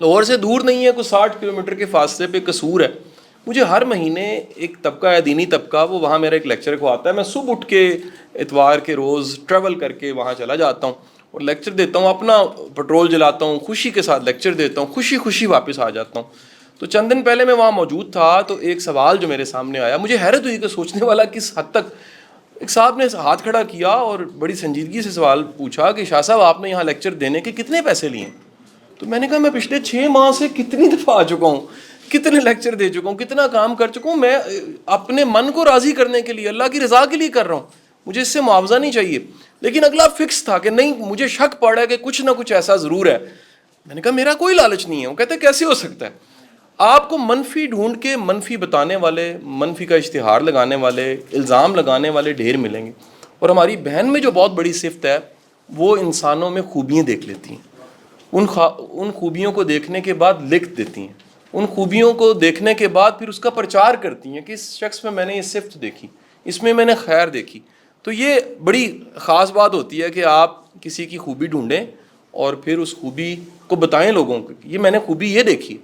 لاہور سے دور نہیں ہے، کوئی 60 کلومیٹر کے فاصلے پہ قصور ہے. مجھے ہر مہینے ایک طبقہ ہے دینی طبقہ، وہ وہاں میرا ایک لیکچر کو آتا ہے. میں صبح اٹھ کے اتوار کے روز ٹریول کر کے وہاں چلا جاتا ہوں اور لیکچر دیتا ہوں، اپنا پٹرول جلاتا ہوں، خوشی کے ساتھ لیکچر دیتا ہوں، خوشی خوشی واپس آ جاتا ہوں. تو چند دن پہلے میں وہاں موجود تھا تو ایک سوال جو میرے سامنے آیا, مجھے حیرت ہوئی کہ سوچنے والا کس حد تک. ایک صاحب نے ہاتھ کھڑا کیا اور بڑی سنجیدگی سے سوال پوچھا کہ شاہ صاحب آپ نے یہاں لیکچر دینے کے کتنے پیسے لیے؟ تو میں نے کہا میں پچھلے 6 ماہ سے کتنی دفعہ آ چکا ہوں, کتنے لیکچر دے چکا ہوں, کتنا کام کر چکا ہوں, میں اپنے من کو راضی کرنے کے لیے, اللہ کی رضا کے لیے کر رہا ہوں, مجھے اس سے معاوضہ نہیں چاہیے. لیکن اگلا فکس تھا کہ نہیں, مجھے شک پڑا ہے کہ کچھ نہ کچھ ایسا ضرور ہے. میں نے کہا میرا کوئی لالچ نہیں ہے. وہ کہتے کیسے ہو سکتا ہے؟ آپ کو منفی ڈھونڈ کے منفی بتانے والے, منفی کا اشتہار لگانے والے, الزام لگانے والے ڈھیر ملیں گے. اور ہماری بہن میں جو بہت بڑی صفت ہے وہ انسانوں میں خوبیاں دیکھ لیتی ہیں, ان خوبیوں کو دیکھنے کے بعد لکھ دیتی ہیں, ان خوبیوں کو دیکھنے کے بعد پھر اس کا پرچار کرتی ہیں کہ اس شخص میں میں نے یہ صفت دیکھی, اس میں میں نے خیر دیکھی. تو یہ بڑی خاص بات ہوتی ہے کہ آپ کسی کی خوبی ڈھونڈیں اور پھر اس خوبی کو بتائیں لوگوں کو, یہ میں نے خوبی یہ دیکھی,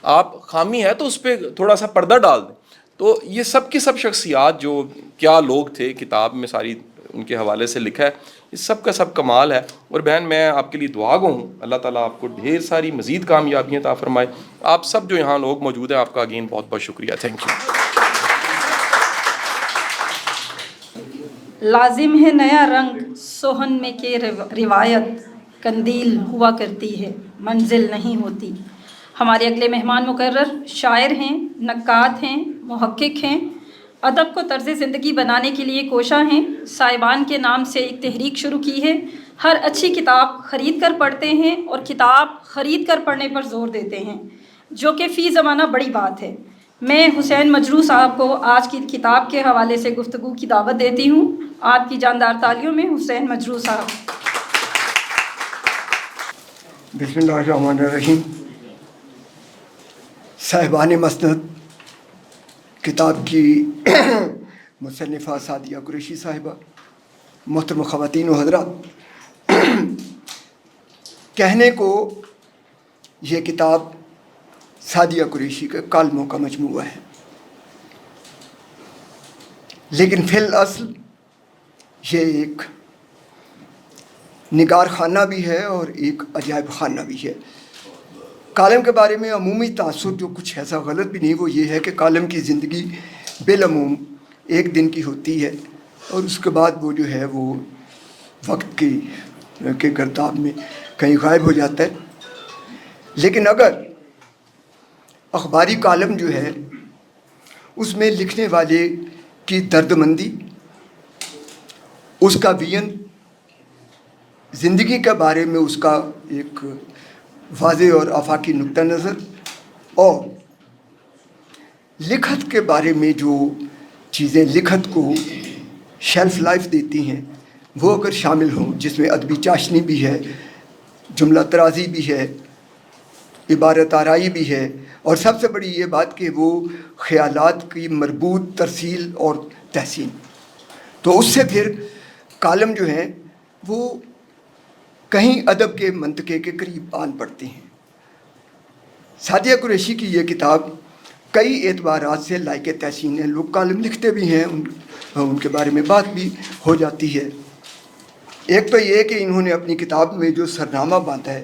آپ خامی ہے تو اس پہ تھوڑا سا پردہ ڈال دیں. تو یہ سب کی سب شخصیات جو کیا لوگ تھے, کتاب میں ساری ان کے حوالے سے لکھا ہے, اس سب کا سب کمال ہے. اور بہن میں آپ کے لیے دعا گو ہوں, اللہ تعالیٰ آپ کو ڈھیر ساری مزید کامیابیاں عطا فرمائے. آپ سب جو یہاں لوگ موجود ہیں, آپ کا اگین بہت بہت شکریہ. Thank you. لازم ہے نیا رنگ سوہن میں کہ روایت قندیل ہوا کرتی ہے, منزل نہیں ہوتی. ہمارے اگلے مہمان مقرر شاعر ہیں, نقاد ہیں, محقق ہیں, ادب کو طرز زندگی بنانے کے لیے کوشاں ہیں. صاحبان کے نام سے ایک تحریک شروع کی ہے. ہر اچھی کتاب خرید کر پڑھتے ہیں اور کتاب خرید کر پڑھنے پر زور دیتے ہیں, جو کہ فی زمانہ بڑی بات ہے. میں حسین مجروح صاحب کو آج کی کتاب کے حوالے سے گفتگو کی دعوت دیتی ہوں. آپ کی جاندار تالیوں میں حسین مجروح صاحب. بسم اللہ الرحمن الرحیم. صاحبان مسند کتاب کی مصنفہ سعدیہ قریشی صاحبہ, محترم خواتین و حضرات, کہنے کو یہ کتاب سعدیہ قریشی کے کالموں کا مجموعہ ہے, لیکن فی الاصل یہ ایک نگار خانہ بھی ہے اور ایک عجائب خانہ بھی ہے. کالم کے بارے میں عمومی تاثر جو کچھ ایسا غلط بھی نہیں, وہ یہ ہے کہ کالم کی زندگی بالعموم ایک دن کی ہوتی ہے اور اس کے بعد وہ جو ہے وہ وقت کے گرداب میں کہیں غائب ہو جاتا ہے. لیکن اگر اخباری کالم جو ہے اس میں لکھنے والے کی درد مندی, اس کا وین, زندگی کے بارے میں اس کا ایک واضح اور آفاقی نقطہ نظر, اور لکھت کے بارے میں جو چیزیں لکھت کو شیلف لائف دیتی ہیں وہ اگر شامل ہوں, جس میں ادبی چاشنی بھی ہے, جملہ طرازی بھی ہے, عبارت آرائی بھی ہے, اور سب سے بڑی یہ بات کہ وہ خیالات کی مربوط ترسیل اور تحسین, تو اس سے پھر کالم جو ہیں وہ کہیں ادب کے منطقے کے قریب آن پڑتے ہیں. سعدیہ قریشی کی یہ کتاب کئی اعتبارات سے لائق تحسین ہے. لوگ کالم لکھتے بھی ہیں, ان کے بارے میں بات بھی ہو جاتی ہے. ایک تو یہ کہ انہوں نے اپنی کتاب میں جو سرنامہ باندھا ہے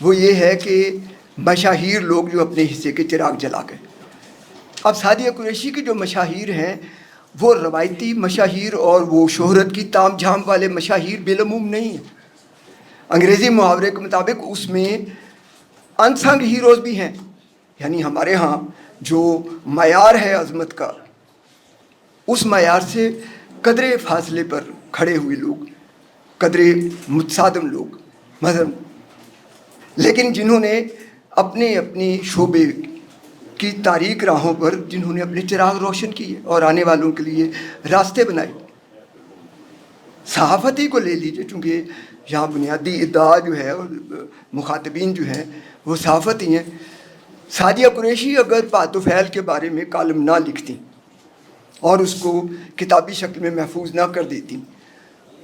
وہ یہ ہے کہ مشاہیر لوگ جو اپنے حصے کے چراغ جلا گئے. اب سعدیہ قریشی کی جو مشاہیر ہیں وہ روایتی مشاہیر اور وہ شہرت کی تام جھام والے مشاہیر بالعموم نہیں ہیں. انگریزی محاورے کے مطابق اس میں انسنگ ہیروز بھی ہیں, یعنی ہمارے ہاں جو معیار ہے عظمت کا, اس معیار سے قدرے فاصلے پر کھڑے ہوئے لوگ, قدرے متصادم لوگ مثلا, لیکن جنہوں نے اپنے شعبے کی تاریک راہوں پر جنہوں نے اپنے چراغ روشن کیے اور آنے والوں کے لیے راستے بنائے. صحافتی کو لے لیجئے, چونکہ یہاں بنیادی ادعا جو ہے اور مخاطبین جو ہیں وہ صحافتی ہیں. سعدیہ قریشی اگر بات و فعل کے بارے میں کالم نہ لکھتی اور اس کو کتابی شکل میں محفوظ نہ کر دیتی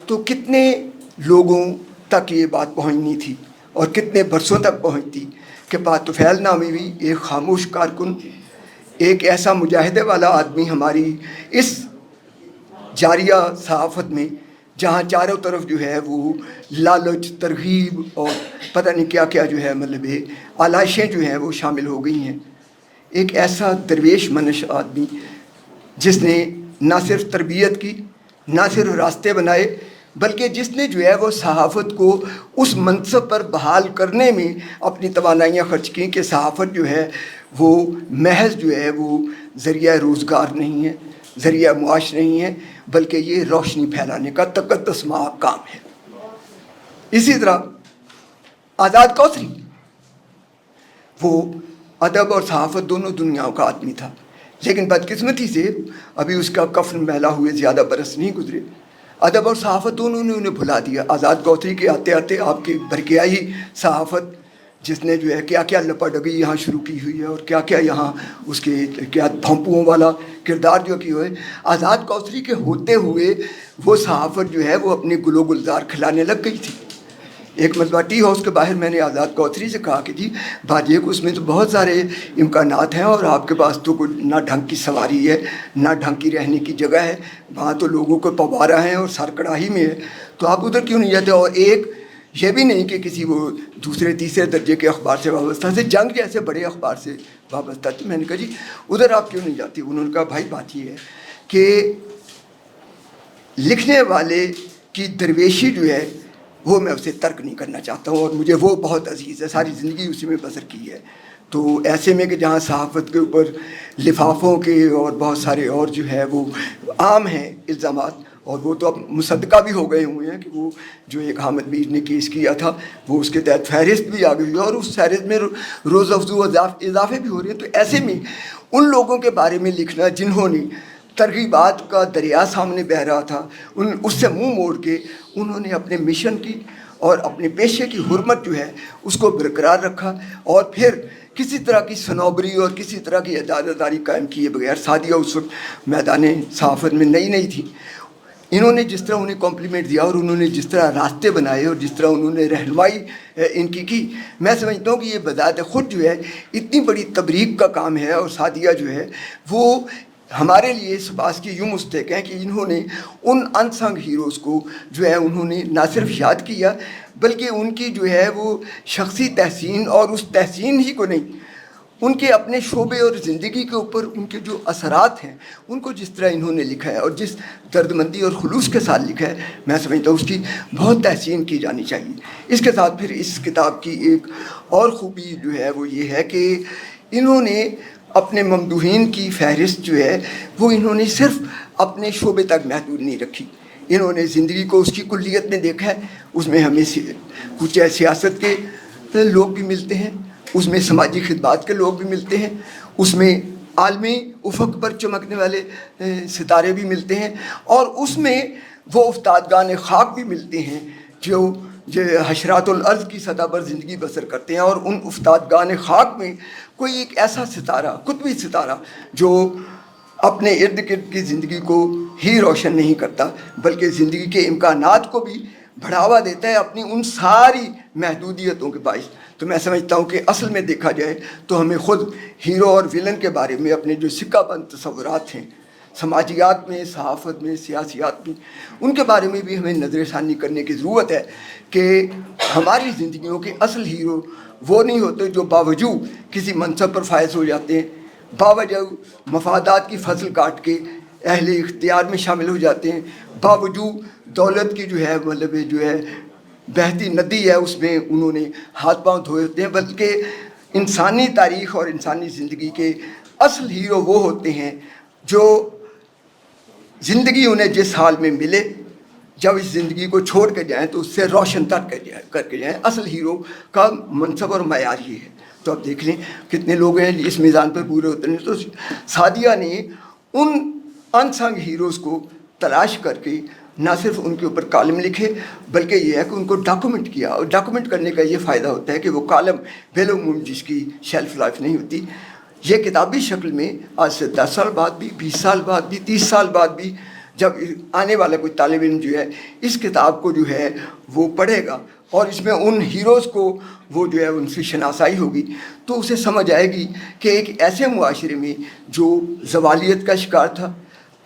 تو کتنے لوگوں تک یہ بات پہنچنی تھی اور کتنے برسوں تک پہنچتی کہ بات و فعل نامی بھی ایک خاموش کارکن, ایک ایسا مجاہدے والا آدمی ہماری اس جاریہ صحافت میں, جہاں چاروں طرف جو ہے وہ لالچ, ترغیب اور پتہ نہیں کیا کیا جو ہے مطلب آلائشیں جو ہیں وہ شامل ہو گئی ہیں, ایک ایسا درویش منش آدمی جس نے نہ صرف تربیت کی، نہ صرف راستے بنائے، بلکہ جس نے جو ہے وہ صحافت کو اس منصب پر بحال کرنے میں اپنی توانائیاں خرچ کی کہ صحافت جو ہے وہ محض جو ہے وہ ذریعہ روزگار نہیں ہے، ذریعہ معاش نہیں ہے، بلکہ یہ روشنی پھیلانے کا تقدس مآب کام ہے۔ اسی طرح آزاد کوثری، وہ ادب اور صحافت دونوں دنیاؤں کا آدمی تھا، لیکن بدقسمتی سے ابھی اس کا کفن میلا ہوئے زیادہ برس نہیں گزرے، ادب اور صحافت دونوں نے انہیں بھلا دیا۔ آزاد کوثری کے آتے آتے آپ کی برقیائی صحافت جس نے جو ہے کیا کیا لپا ڈگی یہاں شروع کی ہوئی ہے اور کیا کیا یہاں اس کے کیا بھونپوؤں والا کردار جو کی ہوئے، آزاد کوثری کے ہوتے ہوئے وہ صحافت جو ہے وہ اپنے گل و گلزار کھلانے لگ گئی تھی۔ ایک مرتبہ ٹی ہاؤس کے باہر میں نے آزاد کوثری سے کہا کہ جی باجی کو اس میں تو بہت سارے امکانات ہیں اور آپ کے پاس تو کوئی نہ ڈھنگ کی سواری ہے، نہ ڈھنگ کی رہنے کی جگہ ہے، وہاں تو لوگوں کو پوارہ ہیں اور سر کڑاہی میں ہے، تو آپ ادھر کیوں نہیں جاتے؟ اور ایک یہ بھی نہیں کہ کسی وہ دوسرے تیسرے درجے کے اخبار سے وابستہ سے، جنگ جیسے بڑے اخبار سے وابستہ تھے۔ میں نے کہا جی ادھر آپ کیوں نہیں جاتی؟ انہوں نے کہا بھائی بات یہ ہے کہ لکھنے والے کی درویشی جو ہے وہ میں اسے ترک نہیں کرنا چاہتا ہوں، اور مجھے وہ بہت عزیز ہے، ساری زندگی اسی میں بسر کی ہے۔ تو ایسے میں کہ جہاں صحافت کے اوپر لفافوں کے اور بہت سارے اور جو ہے وہ عام ہیں الزامات، اور وہ تو اب مصدقہ بھی ہو گئے ہوئے ہیں کہ وہ جو ایک حامد میر نے کیس کیا تھا وہ اس کے تحت فہرست بھی آ گئی ہے اور اس فہرست میں روز افزوں اضافے بھی ہو رہے ہیں۔ تو ایسے میں ان لوگوں کے بارے میں لکھنا جنہوں نے ترغیبات کا دریا سامنے بہہ رہا تھا، اس سے منہ موڑ کے انہوں نے اپنے مشن کی اور اپنے پیشے کی حرمت جو ہے اس کو برقرار رکھا، اور پھر کسی طرح کی سنوبری اور کسی طرح کی اجازتداری قائم کیے بغیر، سعدیہ اس وقت میدان صحافت میں نئی تھی، انہوں نے جس طرح انہیں کمپلیمنٹ دیا اور انہوں نے جس طرح راستے بنائے اور جس طرح انہوں نے رہنمائی ان کی، میں سمجھتا ہوں کہ یہ بذات خود جو ہے اتنی بڑی تبریک کا کام ہے، اور سعدیہ جو ہے وہ ہمارے لیے اس باس کی یوں مستحق ہیں کہ انہوں نے ان انسنگ ہیروز کو جو ہے انہوں نے نہ صرف یاد کیا بلکہ ان کی جو ہے وہ شخصی تحسین، اور اس تحسین ہی کو نہیں، ان کے اپنے شعبے اور زندگی کے اوپر ان کے جو اثرات ہیں ان کو جس طرح انہوں نے لکھا ہے اور جس دردمندی اور خلوص کے ساتھ لکھا ہے، میں سمجھتا ہوں اس کی بہت تحسین کی جانی چاہیے۔ اس کے ساتھ پھر اس کتاب کی ایک اور خوبی جو ہے وہ یہ ہے کہ انہوں نے اپنے ممدوحین کی فہرست جو ہے وہ انہوں نے صرف اپنے شعبے تک محدود نہیں رکھی، انہوں نے زندگی کو اس کی کلیت میں دیکھا ہے۔ اس میں ہمیں کچھ سیاست کے لوگ بھی ملتے ہیں، اس میں سماجی خدمات کے لوگ بھی ملتے ہیں، اس میں عالمی افق پر چمکنے والے ستارے بھی ملتے ہیں، اور اس میں وہ افتادگان خاک بھی ملتے ہیں جو حشرات الارض کی سطح پر زندگی بسر کرتے ہیں، اور ان افتادگان خاک میں کوئی ایک ایسا ستارہ، قطبی ستارہ، جو اپنے ارد گرد کی زندگی کو ہی روشن نہیں کرتا بلکہ زندگی کے امکانات کو بھی بڑھاوا دیتا ہے اپنی ان ساری محدودیتوں کے باعث۔ تو میں سمجھتا ہوں کہ اصل میں دیکھا جائے تو ہمیں خود ہیرو اور ویلن کے بارے میں اپنے جو سکہ بند تصورات ہیں سماجیات میں، صحافت میں، سیاسیات میں، ان کے بارے میں بھی ہمیں نظر ثانی کرنے کی ضرورت ہے کہ ہماری زندگیوں کے اصل ہیرو وہ نہیں ہوتے جو باوجود کسی منصب پر فائز ہو جاتے ہیں، باوجود مفادات کی فصل کاٹ کے اہل اختیار میں شامل ہو جاتے ہیں، باوجود دولت کی جو ہے مطلب جو ہے بہتی ندی ہے اس میں انہوں نے ہاتھ پاؤں دھوئے ہوتے ہیں، بلکہ انسانی تاریخ اور انسانی زندگی کے اصل ہیرو وہ ہوتے ہیں جو زندگی انہیں جس حال میں ملے، جب اس زندگی کو چھوڑ کے جائیں تو اس سے روشن تر کر کے جائیں۔ اصل ہیرو کا منصب اور معیار ہی ہے۔ تو اب دیکھ لیں کتنے لوگ ہیں اس میدان پر پورے ہوتے ہیں۔ تو سعدیہ نے ان انسنگ ہیروز کو تلاش کر کے نہ صرف ان کے اوپر کالم لکھے بلکہ یہ ہے کہ ان کو ڈاکومنٹ کیا، اور ڈاکومنٹ کرنے کا یہ فائدہ ہوتا ہے کہ وہ کالم بالعموم جس کی شیلف لائف نہیں ہوتی، یہ کتابی شکل میں آج سے 10 سال بعد بھی، 20 سال بعد بھی، 30 سال بعد بھی جب آنے والا کوئی طالب علم جو ہے اس کتاب کو جو ہے وہ پڑھے گا اور اس میں ان ہیروز کو وہ جو ہے ان سے شناسائی ہوگی تو اسے سمجھ آئے گی کہ ایک ایسے معاشرے میں جو زوالیت کا شکار تھا،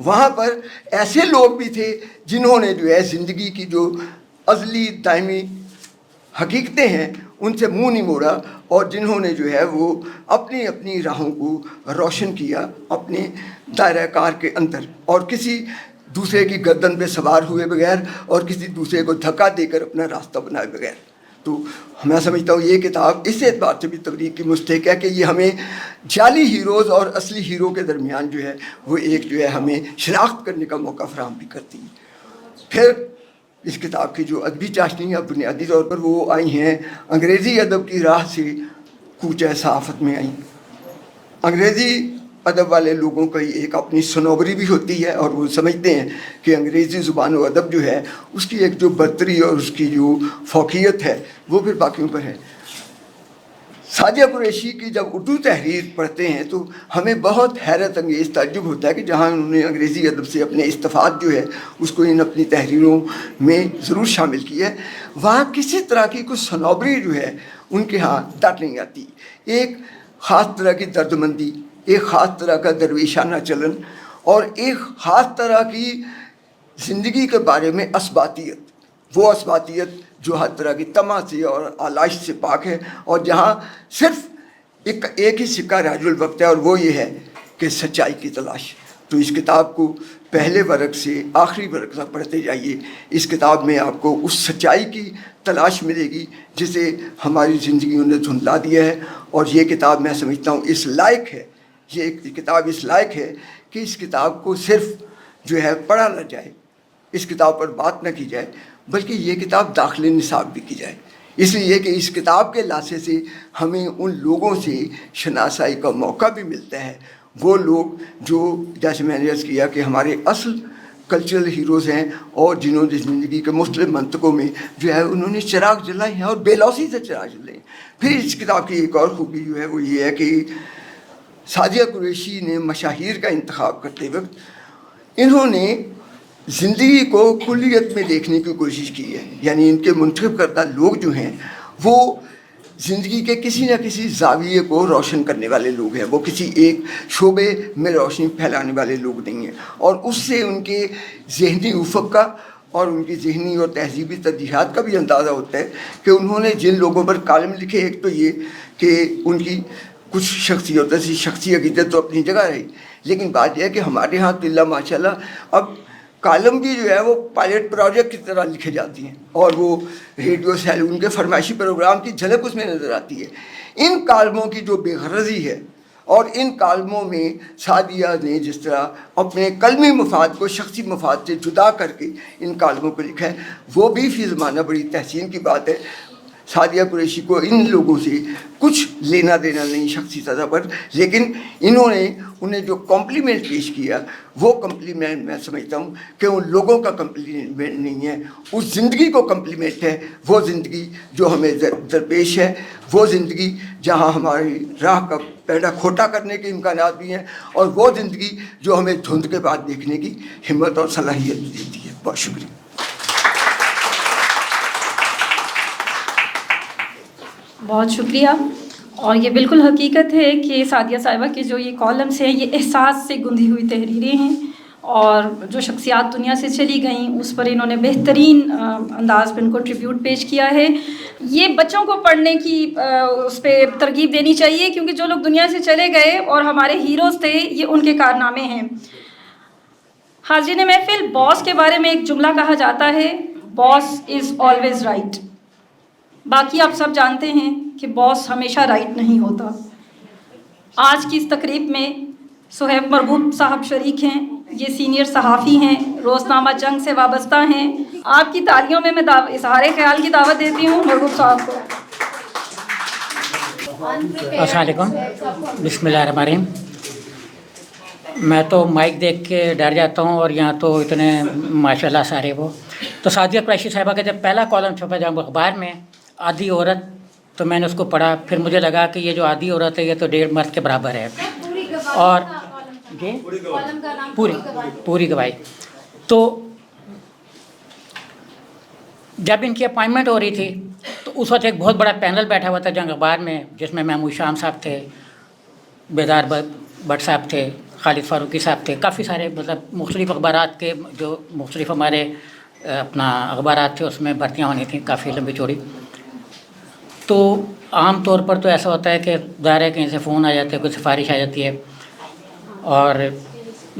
وہاں پر ایسے لوگ بھی تھے جنہوں نے جو ہے زندگی کی جو ازلی دائمی حقیقتیں ہیں ان سے منہ نہیں موڑا اور جنہوں نے جو ہے وہ اپنی اپنی راہوں کو روشن کیا اپنے دائرہ کار کے اندر، اور کسی دوسرے کی گردن پہ سوار ہوئے بغیر اور کسی دوسرے کو دھکا دے کر اپنا راستہ بنائے بغیر۔ تو میں سمجھتا ہوں یہ کتاب اس اعتبار سے بھی تبریک کی مستحق ہے کہ یہ ہمیں جعلی ہیروز اور اصلی ہیرو کے درمیان جو ہے وہ ایک جو ہے ہمیں شناخت کرنے کا موقع فراہم بھی کرتی ہے۔ پھر اس کتاب کی جو ادبی چاشنی اب بنیادی طور پر وہ آئی ہیں انگریزی ادب کی راہ سے کوچہ صحافت میں آئیں۔ انگریزی ادب والے لوگوں کا ایک اپنی سنوبری بھی ہوتی ہے اور وہ سمجھتے ہیں کہ انگریزی زبان و ادب جو ہے اس کی ایک جو برتری اور اس کی جو فوقیت ہے وہ پھر باقیوں پر ہے۔ سعدیہ قریشی کی جب اردو تحریر پڑھتے ہیں تو ہمیں بہت حیرت انگیز تعجب ہوتا ہے کہ جہاں انہوں نے انگریزی ادب سے اپنے استفاد جو ہے اس کو ان اپنی تحریروں میں ضرور شامل کیا ہے، وہاں کسی طرح کی کوئی سنوبری جو ہے ان کے ہاں در نہیں آتی۔ ایک خاص طرح کی دردمندی، ایک خاص طرح کا درویشانہ چلن اور ایک خاص طرح کی زندگی کے بارے میں اثباتیت، وہ اثباتیت جو ہر طرح کی طمع سے اور آلائش سے پاک ہے، اور جہاں صرف ایک ہی سکہ راج الوقت ہے اور وہ یہ ہے کہ سچائی کی تلاش۔ تو اس کتاب کو پہلے ورق سے آخری ورق تک پڑھتے جائیے، اس کتاب میں آپ کو اس سچائی کی تلاش ملے گی جسے ہماری زندگیوں نے دھندلا دیا ہے، اور یہ کتاب میں سمجھتا ہوں اس لائق ہے، یہ کتاب اس لائق ہے کہ اس کتاب کو صرف جو ہے پڑھا نہ جائے، اس کتاب پر بات نہ کی جائے، بلکہ یہ کتاب داخل نصاب بھی کی جائے، اس لیے کہ اس کتاب کے لاسے سے ہمیں ان لوگوں سے شناسائی کا موقع بھی ملتا ہے، وہ لوگ جو جیسے میں نے عرض کیا کہ ہمارے اصل کلچرل ہیروز ہیں اور جنہوں نے زندگی کے مختلف منطقوں میں جو ہے انہوں نے چراغ جلائے ہیں اور بے لوثی سے چراغ جلائے ہیں۔ پھر اس کتاب کی ایک اور خوبی جو ہے وہ یہ ہے کہ سعدیہ قریشی نے مشاہیر کا انتخاب کرتے وقت انہوں نے زندگی کو کلیت میں دیکھنے کی کوشش کی ہے، یعنی ان کے منتخب کردہ لوگ جو ہیں وہ زندگی کے کسی نہ کسی زاویے کو روشن کرنے والے لوگ ہیں، وہ کسی ایک شعبے میں روشنی پھیلانے والے لوگ نہیں ہیں، اور اس سے ان کے ذہنی افق کا اور ان کی ذہنی اور تہذیبی ترجیحات کا بھی اندازہ ہوتا ہے کہ انہوں نے جن لوگوں پر کالم لکھے، ایک تو یہ کہ ان کی کچھ شخصیتیں سی شخصی عقیدت تو اپنی جگہ رہی، لیکن بات یہ ہے کہ ہمارے ہاں تو اللہ ماشاء اللہ اب کالم بھی جو ہے وہ پائلٹ پروجیکٹ کی طرح لکھے جاتی ہیں، اور وہ ریڈیو سیل ان کے فرمائشی پروگرام کی جھلک اس میں نظر آتی ہے۔ ان کالموں کی جو بے غرضی ہے اور ان کالموں میں سعدیہ نے جس طرح اپنے قلمی مفاد کو شخصی مفاد سے جدا کر کے ان کالموں کو لکھا ہے، وہ بھی فی زمانہ بڑی تحسین کی بات ہے۔ سعدیہ قریشی کو ان لوگوں سے کچھ لینا دینا نہیں شخصی سطح پر، لیکن انہوں نے انہیں جو کمپلیمنٹ پیش کیا وہ کمپلیمنٹ میں سمجھتا ہوں کہ ان لوگوں کا کمپلیمنٹ نہیں ہے، اس زندگی کو کمپلیمنٹ ہے، وہ زندگی جو ہمیں درپیش ہے، وہ زندگی جہاں ہماری راہ کا پیڑا کھوٹا کرنے کے امکانات بھی ہیں، اور وہ زندگی جو ہمیں دھند کے بعد دیکھنے کی ہمت اور صلاحیت دیتی ہے۔ بہت شکریہ۔ بہت شکریہ، اور یہ بالکل حقیقت ہے کہ سعدیہ صاحبہ کے جو یہ کالمس ہیں یہ احساس سے گندھی ہوئی تحریریں ہیں، اور جو شخصیات دنیا سے چلی گئیں اس پر انہوں نے بہترین انداز پہ ان کو ٹریبیوٹ پیش کیا ہے۔ یہ بچوں کو پڑھنے کی اس پہ ترغیب دینی چاہیے، کیونکہ جو لوگ دنیا سے چلے گئے اور ہمارے ہیروز تھے یہ ان کے کارنامے ہیں۔ حاضرین محفل، باس کے بارے میں ایک جملہ کہا جاتا ہے، باس از آلویز رائٹ۔ باقی آپ سب جانتے ہیں کہ باس ہمیشہ رائٹ نہیں ہوتا۔ آج کی اس تقریب میں صہیب مرغوب صاحب شریک ہیں، یہ سینئر صحافی ہیں، روزنامہ جنگ سے وابستہ ہیں۔ آپ کی تالیوں میں اظہار خیال کی دعوت دیتی ہوں مرغوب صاحب کو۔ السلام علیکم، بسم اللہ الرحمن الرحیم۔ میں تو مائک دیکھ کے ڈر جاتا ہوں، اور یہاں تو اتنے ماشاء اللہ سارے وہ۔ تو سعدیہ قریشی صاحبہ کا جب پہلا کالم چھپا جب اخبار میں آدھی عورت، تو میں نے اس کو پڑھا، پھر مجھے لگا کہ یہ جو آدھی عورت ہے یہ تو 1.5 مرد کے برابر ہے، اور یہ پوری گواہی۔ تو جب ان کی اپائنٹمنٹ ہو رہی تھی تو اس وقت ایک بہت بڑا پینل بیٹھا ہوا تھا جنگ اخبار میں، جس میں محمود شام صاحب تھے، بیدار بٹ صاحب تھے، خالد فاروقی صاحب تھے، کافی سارے مطلب مختلف اخبارات کے جو مختلف ہمارے اپنا اخبارات تھے اس میں بھرتیاں ہونی تھیں کافی لمبی چوڑی۔ تو تو عام طور پر تو ایسا ہوتا ہے کہ ظاہر ہے کہیں سے فون آ جاتا ہے, کوئی سفارش آ جاتی ہے, اور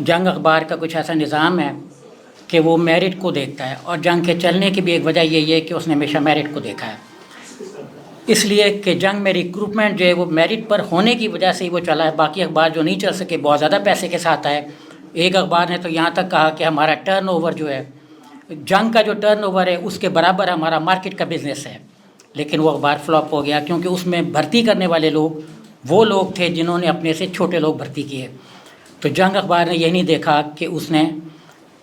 جنگ اخبار کا کچھ ایسا نظام ہے کہ وہ میرٹ کو دیکھتا ہے, اور جنگ کے چلنے کی بھی ایک وجہ یہی ہے کہ اس نے ہمیشہ میرٹ کو دیکھا ہے. اس لیے کہ جنگ میں ریکروٹمنٹ جو ہے وہ میرٹ پر ہونے کی وجہ سے ہی وہ چلا ہے. باقی اخبار جو نہیں چل سکے بہت زیادہ پیسے کے ساتھ آئے. ایک اخبار نے تو یہاں تک کہا کہ ہمارا ٹرن اوور جو ہے, جنگ کا جو ٹرن اوور ہے اس کے برابر ہمارا مارکیٹ کا بزنس ہے. لیکن وہ اخبار فلاپ ہو گیا کیونکہ اس میں بھرتی کرنے والے لوگ وہ لوگ تھے جنہوں نے اپنے سے چھوٹے لوگ بھرتی کیے. تو جنگ اخبار نے یہ نہیں دیکھا کہ اس نے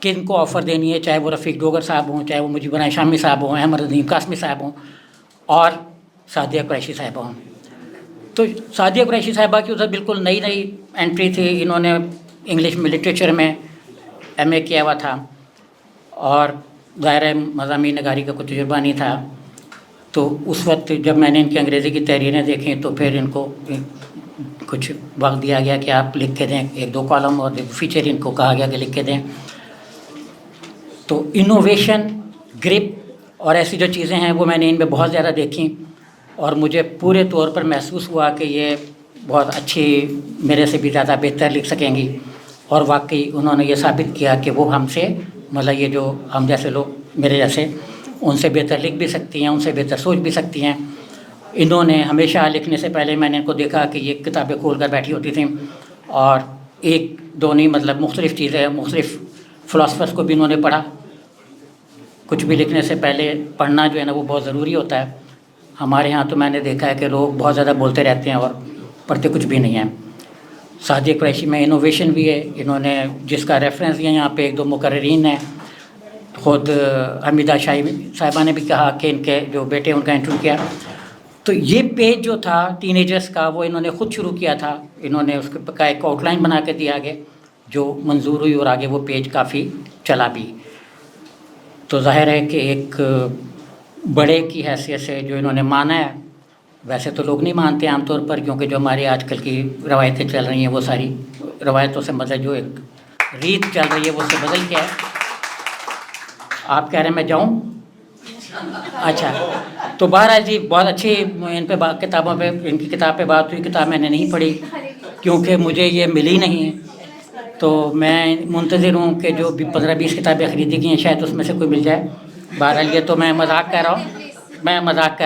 کن کو آفر دینی ہے, چاہے وہ رفیق ڈوگر صاحب ہوں, چاہے وہ مجیب الرحمن شامی صاحب ہوں, احمد ندیم قاسمی صاحب ہوں, اور سعدیہ قریشی صاحبہ ہوں. تو سعدیہ قریشی صاحبہ کی ادھر بالکل نئی انٹری تھی. انہوں نے انگلش میں لٹریچر میں ایم اے کیا ہوا تھا, اور ظاہر مضامین نگاری کا کوئی تجربہ نہیں تھا. تو اس وقت جب میں نے ان کی انگریزی کی تحریریں دیکھیں تو پھر ان کو کچھ وقت دیا گیا کہ آپ لکھ کے دیں, 1-2 کالم اور فیچر ان کو کہا گیا کہ لکھ کے دیں. تو انوویشن, گرپ اور ایسی جو چیزیں ہیں وہ میں نے ان میں بہت زیادہ دیکھیں, اور مجھے پورے طور پر محسوس ہوا کہ یہ بہت اچھی, میرے سے بھی زیادہ بہتر لکھ سکیں گی. اور واقعی انہوں نے یہ ثابت کیا کہ وہ ہم سے, مطلب یہ جو ہم جیسے لوگ میرے جیسے, ان سے بہتر لکھ بھی سکتی ہیں, ان سے بہتر سوچ بھی سکتی ہیں. انہوں نے ہمیشہ لکھنے سے پہلے میں نے ان کو دیکھا کہ یہ کتابیں کھول کر بیٹھی ہوتی تھیں, اور 1-2 نہیں مطلب مختلف چیزیں, مختلف فلاسفرس کو بھی انہوں نے پڑھا. کچھ بھی لکھنے سے پہلے پڑھنا جو ہے نا وہ بہت ضروری ہوتا ہے. ہمارے ہاں تو میں نے دیکھا ہے کہ لوگ بہت زیادہ بولتے رہتے ہیں اور پڑھتے کچھ بھی نہیں ہیں. سعدیہ قریشی میں انوویشن بھی ہے. انہوں نے جس کا ریفرنس دیا یہاں پہ 1-2 مقررین ہیں, خود حمیدہ شاہی صاحبہ نے بھی کہا کہ ان کے جو بیٹے ان کا انٹرویو کیا. تو یہ پیج جو تھا ٹین ایجرس کا وہ انہوں نے خود شروع کیا تھا. انہوں نے اس کا ایک آؤٹ لائن بنا کے دیا آگے جو منظور ہوئی, اور آگے وہ پیج کافی چلا بھی. تو ظاہر ہے کہ ایک بڑے کی حیثیت سے جو انہوں نے مانا ہے, ویسے تو لوگ نہیں مانتے عام طور پر, کیونکہ جو ہماری آج کل کی روایتیں چل رہی ہیں وہ ساری روایتوں سے مطلب جو ایک ریت چل رہی ہے وہ اس سے بدل کے ہے. آپ کہہ رہے ہیں میں جاؤں؟ اچھا, تو بہرحال جی بہت اچھی ان پہ کتابوں پہ, ان کی کتاب پہ بات ہوئی. کتاب میں نے نہیں پڑھی کیونکہ مجھے یہ ملی نہیں, تو میں منتظر ہوں کہ جو بھی 15-20 کتابیں خریدی گئی ہیں شاید اس میں سے کوئی مل جائے. بہرحال یہ تو میں مذاق کر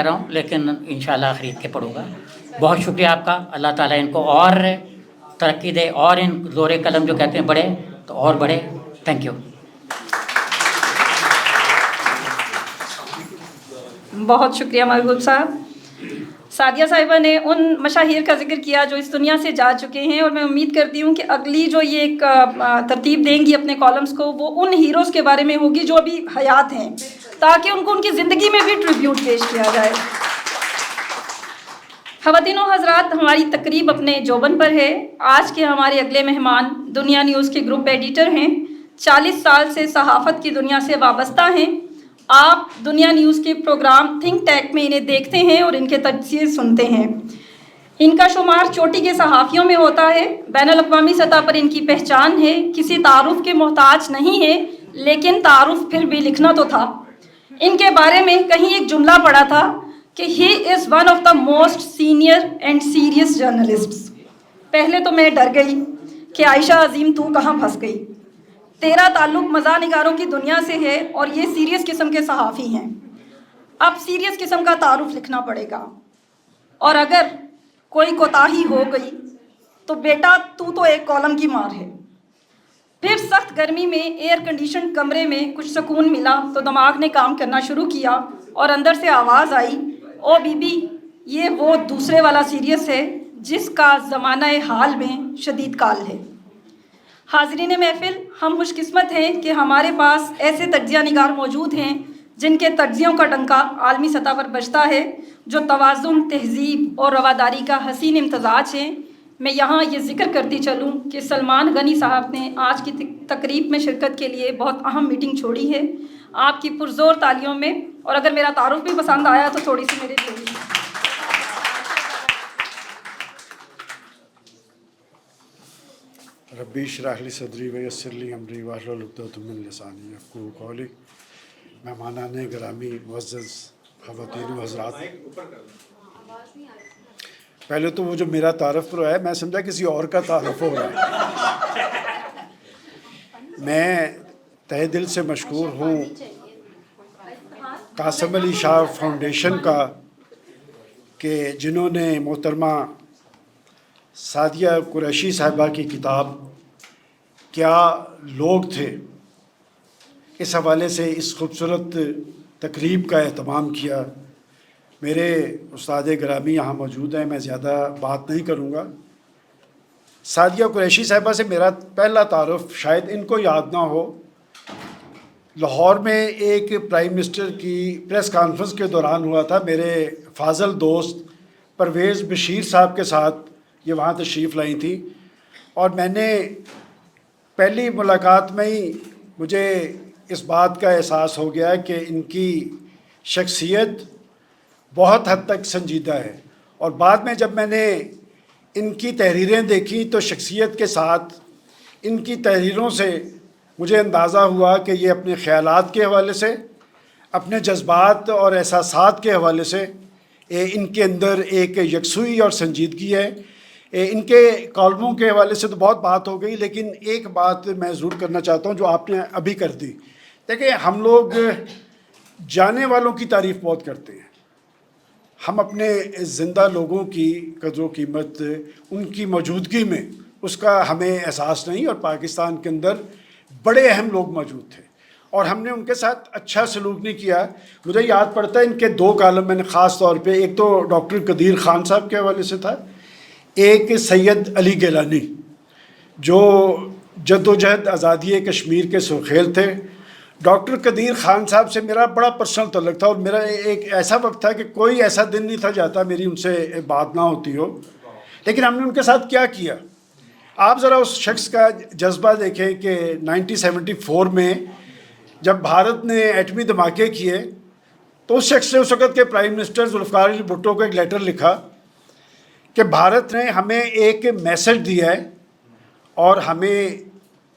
رہا ہوں, لیکن انشاءاللہ خرید کے پڑھوں گا. بہت شکریہ آپ کا. اللہ تعالیٰ ان کو اور ترقی دے, اور ان زور قلم جو کہتے ہیں بڑھے تو اور بڑھے. Thank you. بہت شکریہ محبوب صاحب. سعدیہ صاحبہ نے ان مشاہیر کا ذکر کیا جو اس دنیا سے جا چکے ہیں, اور میں امید کرتی ہوں کہ اگلی جو یہ ایک ترتیب دیں گی اپنے کالمز کو وہ ان ہیروز کے بارے میں ہوگی جو ابھی حیات ہیں, تاکہ ان کو ان کی زندگی میں بھی ٹریبیوٹ پیش کیا جائے. خواتین و حضرات, ہماری تقریب اپنے جوبن پر ہے. آج کے ہمارے اگلے مہمان دنیا نیوز کے گروپ ایڈیٹر ہیں, 40 سال سے صحافت کی دنیا سے وابستہ ہیں. آپ دنیا نیوز کے پروگرام تھنک ٹیک میں انہیں دیکھتے ہیں اور ان کے تجزیے سنتے ہیں. ان کا شمار چوٹی کے صحافیوں میں ہوتا ہے. بین الاقوامی سطح پر ان کی پہچان ہے. کسی تعارف کے محتاج نہیں ہے, لیکن تعارف پھر بھی لکھنا تو تھا. ان کے بارے میں کہیں ایک جملہ پڑھا تھا کہ he is one of the most senior and serious journalists. پہلے تو میں ڈر گئی کہ عائشہ عظیم تو کہاں پھنس گئی. تیرا تعلق مزاح نگاروں کی دنیا سے ہے اور یہ سیریس قسم کے صحافی ہیں. اب سیریس قسم کا تعارف لکھنا پڑے گا, اور اگر کوئی کوتاہی ہو گئی تو بیٹا تو ایک کالم کی مار ہے. پھر سخت گرمی میں ایئر کنڈیشن کمرے میں کچھ سکون ملا تو دماغ نے کام کرنا شروع کیا, اور اندر سے آواز آئی, او بی بی یہ وہ دوسرے والا سیریس ہے جس کا زمانہ حال میں شدید کال ہے. حاضرین محفل, ہم خوش قسمت ہیں کہ ہمارے پاس ایسے تجزیہ نگار موجود ہیں جن کے تجزیوں کا ڈنکا عالمی سطح پر بجتا ہے, جو توازن, تہذیب اور رواداری کا حسین امتزاج ہیں. میں یہاں یہ ذکر کرتی چلوں کہ سلمان غنی صاحب نے آج کی تقریب میں شرکت کے لیے بہت اہم میٹنگ چھوڑی ہے. آپ کی پرزور تالیوں میں, اور اگر میرا تعارف بھی پسند آیا تو تھوڑی سی میرے لیے. ربی اشرح لی صدری ویسر لی امری واحلل عقدۃ من لسانی یفقہوا قولی. مہمانان گرامی, معزز خواتین و حضرات, پہلے تو وہ جو میرا تعارف کروایا ہے میں سمجھا کسی اور کا تعارف ہو رہا ہے. میں تہہ دل سے مشکور ہوں قاسم علی شاہ فاؤنڈیشن کا کہ جنہوں نے محترمہ سعدیہ قریشی صاحبہ کی کتاب کیا لوگ تھے اس حوالے سے اس خوبصورت تقریب کا اہتمام کیا. میرے استاد گرامی یہاں موجود ہیں, میں زیادہ بات نہیں کروں گا. سعدیہ قریشی صاحبہ سے میرا پہلا تعارف شاید ان کو یاد نہ ہو, لاہور میں ایک پرائم منسٹر کی پریس کانفرنس کے دوران ہوا تھا. میرے فاضل دوست پرویز بشیر صاحب کے ساتھ یہ وہاں تشریف لائی تھی, اور میں نے پہلی ملاقات میں ہی مجھے اس بات کا احساس ہو گیا کہ ان کی شخصیت بہت حد تک سنجیدہ ہے. اور بعد میں جب میں نے ان کی تحریریں دیکھی تو شخصیت کے ساتھ ان کی تحریروں سے مجھے اندازہ ہوا کہ یہ اپنے خیالات کے حوالے سے, اپنے جذبات اور احساسات کے حوالے سے ان کے اندر ایک یکسوئی اور سنجیدگی ہے. ان کے کالموں کے حوالے سے تو بہت بات ہو گئی, لیکن ایک بات میں ضرور کرنا چاہتا ہوں جو آپ نے ابھی کر دی. دیکھیں, ہم لوگ جانے والوں کی تعریف بہت کرتے ہیں, ہم اپنے زندہ لوگوں کی قدر و قیمت ان کی موجودگی میں اس کا ہمیں احساس نہیں. اور پاکستان کے اندر بڑے اہم لوگ موجود تھے اور ہم نے ان کے ساتھ اچھا سلوک نہیں کیا. مجھے یاد پڑتا ہے ان کے 2 کالم میں نے خاص طور پہ, ایک تو ڈاکٹر قدیر خان صاحب کے حوالے سے تھا, ایک سید علی گیلانی جو جدوجہد آزادی کشمیر کے سرخیل تھے. ڈاکٹر قدیر خان صاحب سے میرا بڑا پرسنل تعلق تھا, اور میرا ایک ایسا وقت تھا کہ کوئی ایسا دن نہیں تھا جاتا میری ان سے بات نہ ہوتی ہو. لیکن ہم نے ان کے ساتھ کیا کیا, آپ ذرا اس شخص کا جذبہ دیکھیں کہ 1974 میں جب بھارت نے ایٹمی دھماکے کیے تو اس شخص نے اس وقت کے پرائم منسٹر ذوالفقار علی بھٹو کو ایک لیٹر لکھا کہ بھارت نے ہمیں ایک میسج دیا ہے اور ہمیں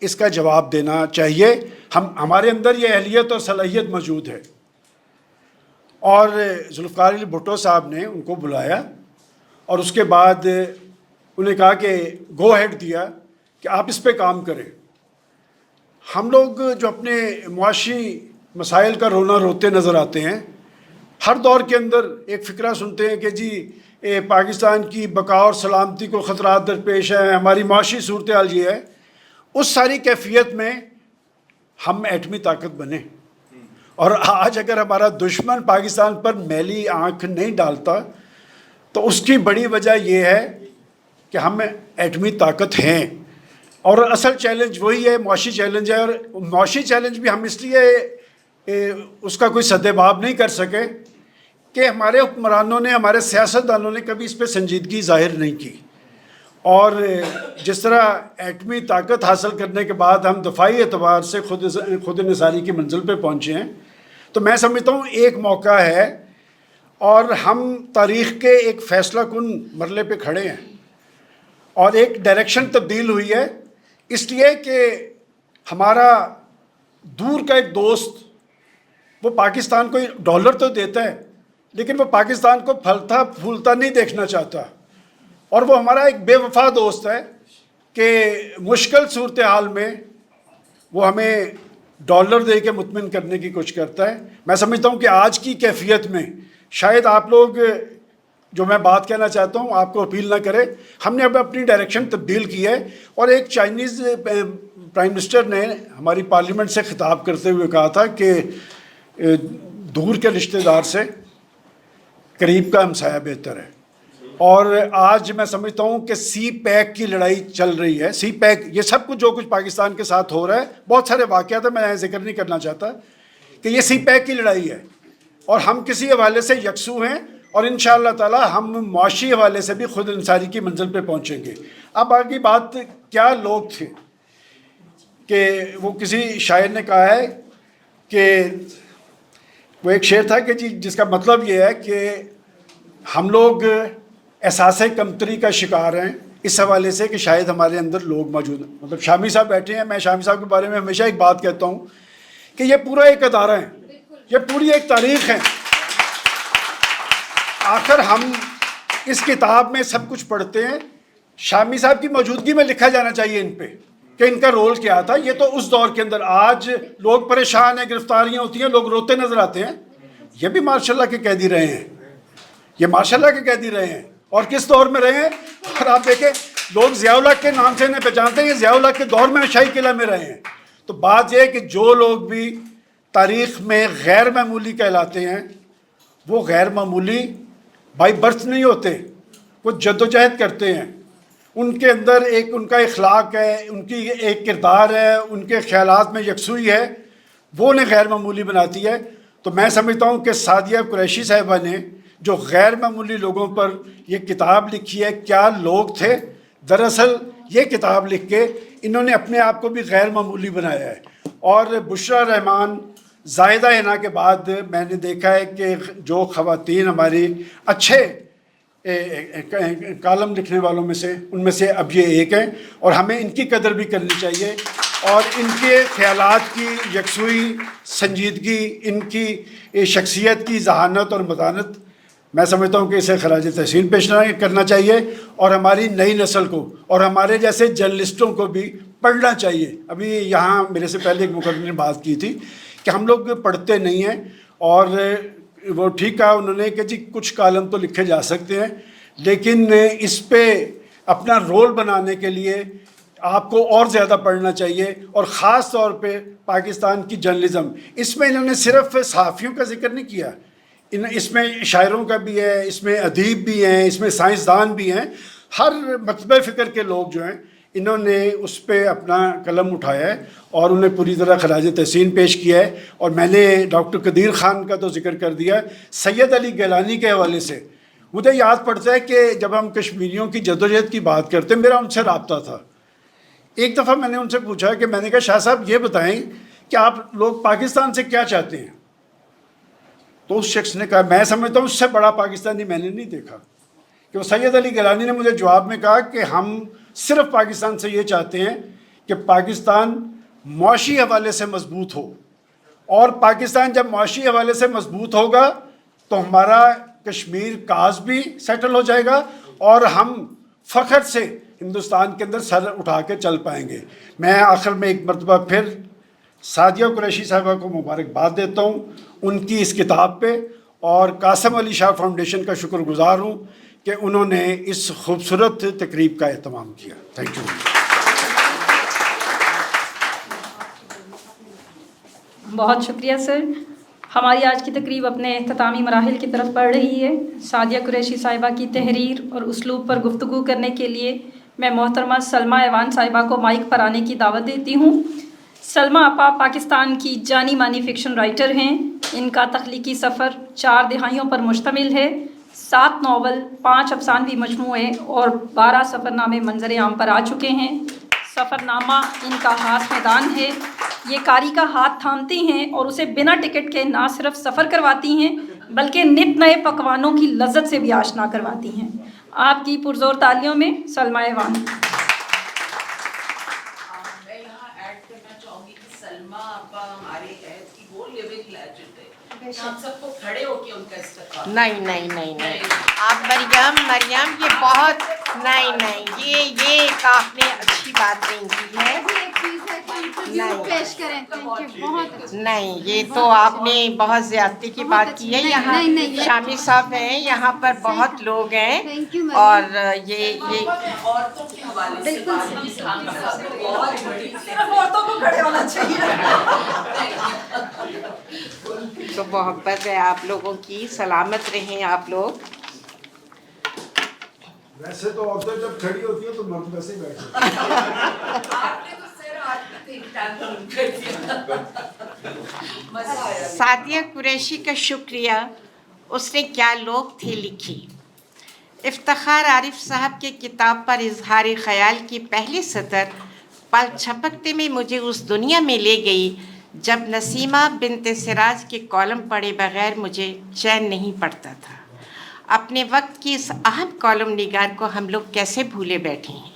اس کا جواب دینا چاہیے, ہمارے اندر یہ اہلیت اور صلاحیت موجود ہے. اور ذوالفقار علی بھٹو صاحب نے ان کو بلایا اور اس کے بعد انہیں کہا کہ گو ہیڈ دیا کہ آپ اس پہ کام کریں. ہم لوگ جو اپنے معاشی مسائل کا رونا روتے نظر آتے ہیں, ہر دور کے اندر ایک فکرہ سنتے ہیں کہ جی پاکستان کی بقا اور سلامتی کو خطرات درپیش ہیں, ہماری معاشی صورتحال یہ ہے. اس ساری کیفیت میں ہم ایٹمی طاقت بنے, اور آج اگر ہمارا دشمن پاکستان پر میلی آنکھ نہیں ڈالتا تو اس کی بڑی وجہ یہ ہے کہ ہم ایٹمی طاقت ہیں. اور اصل چیلنج وہی ہے, معاشی چیلنج ہے, اور معاشی چیلنج بھی ہم اس لیے اس کا کوئی سدباب نہیں کر سکے کہ ہمارے حکمرانوں نے, ہمارے سیاستدانوں نے کبھی اس پہ سنجیدگی ظاہر نہیں کی. اور جس طرح ایٹمی طاقت حاصل کرنے کے بعد ہم دفاعی اعتبار سے خود انحصاری کی منزل پہ پہنچے ہیں, تو میں سمجھتا ہوں ایک موقع ہے اور ہم تاریخ کے ایک فیصلہ کن مرحلے پہ کھڑے ہیں, اور ایک ڈائریکشن تبدیل ہوئی ہے. اس لیے کہ ہمارا دور کا ایک دوست وہ پاکستان کو ڈالر تو دیتا ہے لیکن وہ پاکستان کو پھلتا پھولتا نہیں دیکھنا چاہتا, اور وہ ہمارا ایک بے وفا دوست ہے کہ مشکل صورتحال میں وہ ہمیں ڈالر دے کے مطمئن کرنے کی کوشش کرتا ہے. میں سمجھتا ہوں کہ آج کی کیفیت میں شاید آپ لوگ, جو میں بات کہنا چاہتا ہوں, آپ کو اپیل نہ کرے, ہم نے اب اپنی ڈائریکشن تبدیل کی ہے. اور ایک چائنیز پرائم منسٹر نے ہماری پارلیمنٹ سے خطاب کرتے ہوئے کہا تھا کہ دور کے رشتہ دار سے قریب کا ہمسایہ بہتر ہے. اور آج میں سمجھتا ہوں کہ سی پیک کی لڑائی چل رہی ہے. سی پیک, یہ سب کچھ جو کچھ پاکستان کے ساتھ ہو رہا ہے, بہت سارے واقعات ہیں, میں ذکر نہیں کرنا چاہتا, کہ یہ سی پیک کی لڑائی ہے, اور ہم کسی حوالے سے یکسو ہیں, اور انشاءاللہ تعالی ہم معاشی حوالے سے بھی خود انحصاری کی منزل پہ پہنچیں گے. اب آگے بات, کیا لوگ تھے, کہ وہ کسی شاعر نے کہا ہے کہ وہ ایک شعر تھا کہ جی جس کا مطلب یہ ہے کہ ہم لوگ احساس کمتری کا شکار ہیں اس حوالے سے کہ شاید ہمارے اندر لوگ موجود ہیں. مطلب شامی صاحب بیٹھے ہیں, میں شامی صاحب کے بارے میں ہمیشہ ایک بات کہتا ہوں کہ یہ پورا ایک ادارہ ہے, یہ پوری ایک تاریخ ہے. آخر اس کتاب میں سب کچھ پڑھتے ہیں. شامی صاحب کی موجودگی میں لکھا جانا چاہیے ان پہ کہ ان کا رول کیا تھا. یہ تو اس دور کے اندر، آج لوگ پریشان ہیں، گرفتاریاں ہوتی ہیں، لوگ روتے نظر آتے ہیں. یہ بھی ماشاء اللہ کے قیدی رہے ہیں، یہ ماشاء اللہ کے قیدی رہے ہیں. اور کس دور میں رہے ہیں؟ اور آپ دیکھیں لوگ ضیاء الحق کے نام سے انہیں پہچانتے ہیں، یہ ضیاء الحق کے دور میں شاہی قلعہ میں رہے ہیں. تو بات یہ ہے کہ جو لوگ بھی تاریخ میں غیر معمولی کہلاتے ہیں وہ غیر معمولی بائی برتھ نہیں ہوتے، وہ جد و جہد کرتے ہیں. ان کے اندر ایک ان کا اخلاق ہے، ان کی ایک کردار ہے، ان کے خیالات میں یکسوئی ہے، وہ انہیں غیر معمولی بناتی ہے. تو میں سمجھتا ہوں کہ سعدیہ قریشی صاحبہ نے جو غیر معمولی لوگوں پر یہ کتاب لکھی ہے، کیا لوگ تھے، دراصل یہ کتاب لکھ کے انہوں نے اپنے آپ کو بھی غیر معمولی بنایا ہے. اور بشریٰ رحمان، زاہدہ حنا کے بعد میں نے دیکھا ہے کہ جو خواتین ہماری اچھے کالم لکھنے والوں میں سے، ان میں سے اب یہ ایک ہیں، اور ہمیں ان کی قدر بھی کرنی چاہیے. اور ان کے خیالات کی یکسوئی، سنجیدگی، ان کی شخصیت کی ذہانت اور متانت، میں سمجھتا ہوں کہ اسے خراج تحسین پیش کرنا چاہیے. اور ہماری نئی نسل کو اور ہمارے جیسے جرنلسٹوں کو بھی پڑھنا چاہیے. ابھی یہاں میرے سے پہلے ایک مقرر نے بات کی تھی کہ ہم لوگ پڑھتے نہیں ہیں، اور وہ ٹھیک کہا انہوں نے کہ جی کچھ کالم تو لکھے جا سکتے ہیں، لیکن اس پہ اپنا رول بنانے کے لیے آپ کو اور زیادہ پڑھنا چاہیے. اور خاص طور پہ پاکستان کی جرنلزم، اس میں انہوں نے صرف صحافیوں کا ذکر نہیں کیا، اس میں شاعروں کا بھی ہے، اس میں ادیب بھی ہیں، اس میں سائنسدان بھی ہیں. ہر مکتبہ فکر کے لوگ جو ہیں انہوں نے اس پہ اپنا قلم اٹھایا ہے اور انہیں پوری طرح خراج تحسین پیش کیا ہے. اور میں نے ڈاکٹر قدیر خان کا تو ذکر کر دیا. سید علی گیلانی کے حوالے سے مجھے یاد پڑتا ہے کہ جب ہم کشمیریوں کی جدوجہد کی بات کرتے ہیں، میرا ان سے رابطہ تھا. ایک دفعہ میں نے ان سے پوچھا کہ میں نے کہا شاہ صاحب یہ بتائیں کہ آپ لوگ پاکستان سے کیا چاہتے ہیں؟ تو اس شخص نے کہا، میں سمجھتا ہوں اس سے بڑا پاکستانی میں نے نہیں دیکھا. کہ وہ سید علی گیلانی نے مجھے جواب میں کہا کہ ہم صرف پاکستان سے یہ چاہتے ہیں کہ پاکستان معاشی حوالے سے مضبوط ہو، اور پاکستان جب معاشی حوالے سے مضبوط ہوگا تو ہمارا کشمیر کاز بھی سیٹل ہو جائے گا، اور ہم فخر سے ہندوستان کے اندر سر اٹھا کے چل پائیں گے. میں آخر میں ایک مرتبہ پھر سعدیہ قریشی صاحبہ کو مبارکباد دیتا ہوں ان کی اس کتاب پہ، اور قاسم علی شاہ فاؤنڈیشن کا شکر گزار ہوں کہ انہوں نے اس خوبصورت تقریب کا اہتمام کیا. Thank you. بہت شکریہ سر. ہماری آج کی تقریب اپنے اختتامی مراحل کی طرف بڑھ رہی ہے. سعدیہ قریشی صاحبہ کی تحریر اور اسلوب پر گفتگو کرنے کے لیے میں محترمہ سلمیٰ ایوان صاحبہ کو مائک پر آنے کی دعوت دیتی ہوں. سلمیٰ آپا پاکستان کی جانی مانی فکشن رائٹر ہیں. ان کا تخلیقی سفر 4 دہائیوں پر مشتمل ہے. 7 ناول، 5 افسانوی مجموعے اور 12 سفر نامے منظر عام پر آ چکے ہیں. سفر نامہ ان کا ہاتھ میدان ہے. یہ قاری کا ہاتھ تھامتی ہیں اور اسے بنا ٹکٹ کے نہ صرف سفر کرواتی ہیں بلکہ نت نئے پکوانوں کی لذت سے بھی آشنا کرواتی ہیں. آپ کی پرزور تالیوں میں سلمیٰ ایوان. میں یہاں ایڈ کرنا چاہوں گی کہ سلمیٰ آپا ہمارے عہد کی وہ لیونگ لیجنڈ ہے. ہم سب کو کھڑے ہو کے ان کا استقبال. نہیں آپ مریم یہ بہت نہیں یہ آپ نے اچھی بات نہیں کی ہے. نہیں یہ تو آپ نے بہت زیادتی کی بات کی ہے. یہاں شامی صاحب ہیں، یہاں پر بہت لوگ ہیں، اور یہ عورتوں کے حوالے سے عورتوں کو کھڑے ہونا چاہیے. تو محبت ہے آپ لوگوں کی. سلامت رہیں آپ لوگ. ویسے تو عورتیں جب کھڑی ہوتی ہیں تو مرد ویسے ہی بیٹھے. سعدیہ قریشی کا شکریہ. اس نے کیا لوگ تھے لکھی. افتخار عارف صاحب کے کتاب پر اظہار خیال کی پہلی سطر پل چھپکتے میں مجھے اس دنیا میں لے گئی جب نسیمہ بنت سراج کے کالم پڑھے بغیر مجھے چین نہیں پڑتا تھا. اپنے وقت کی اس اہم کالم نگار کو ہم لوگ کیسے بھولے بیٹھے ہیں.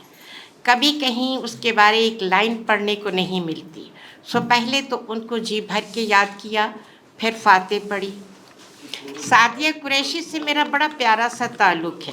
کبھی کہیں اس کے بارے ایک لائن پڑھنے کو نہیں ملتی. پہلے تو ان کو جی بھر کے یاد کیا، پھر فاتح پڑھی. سعدیہ قریشی سے میرا بڑا پیارا سا تعلق ہے.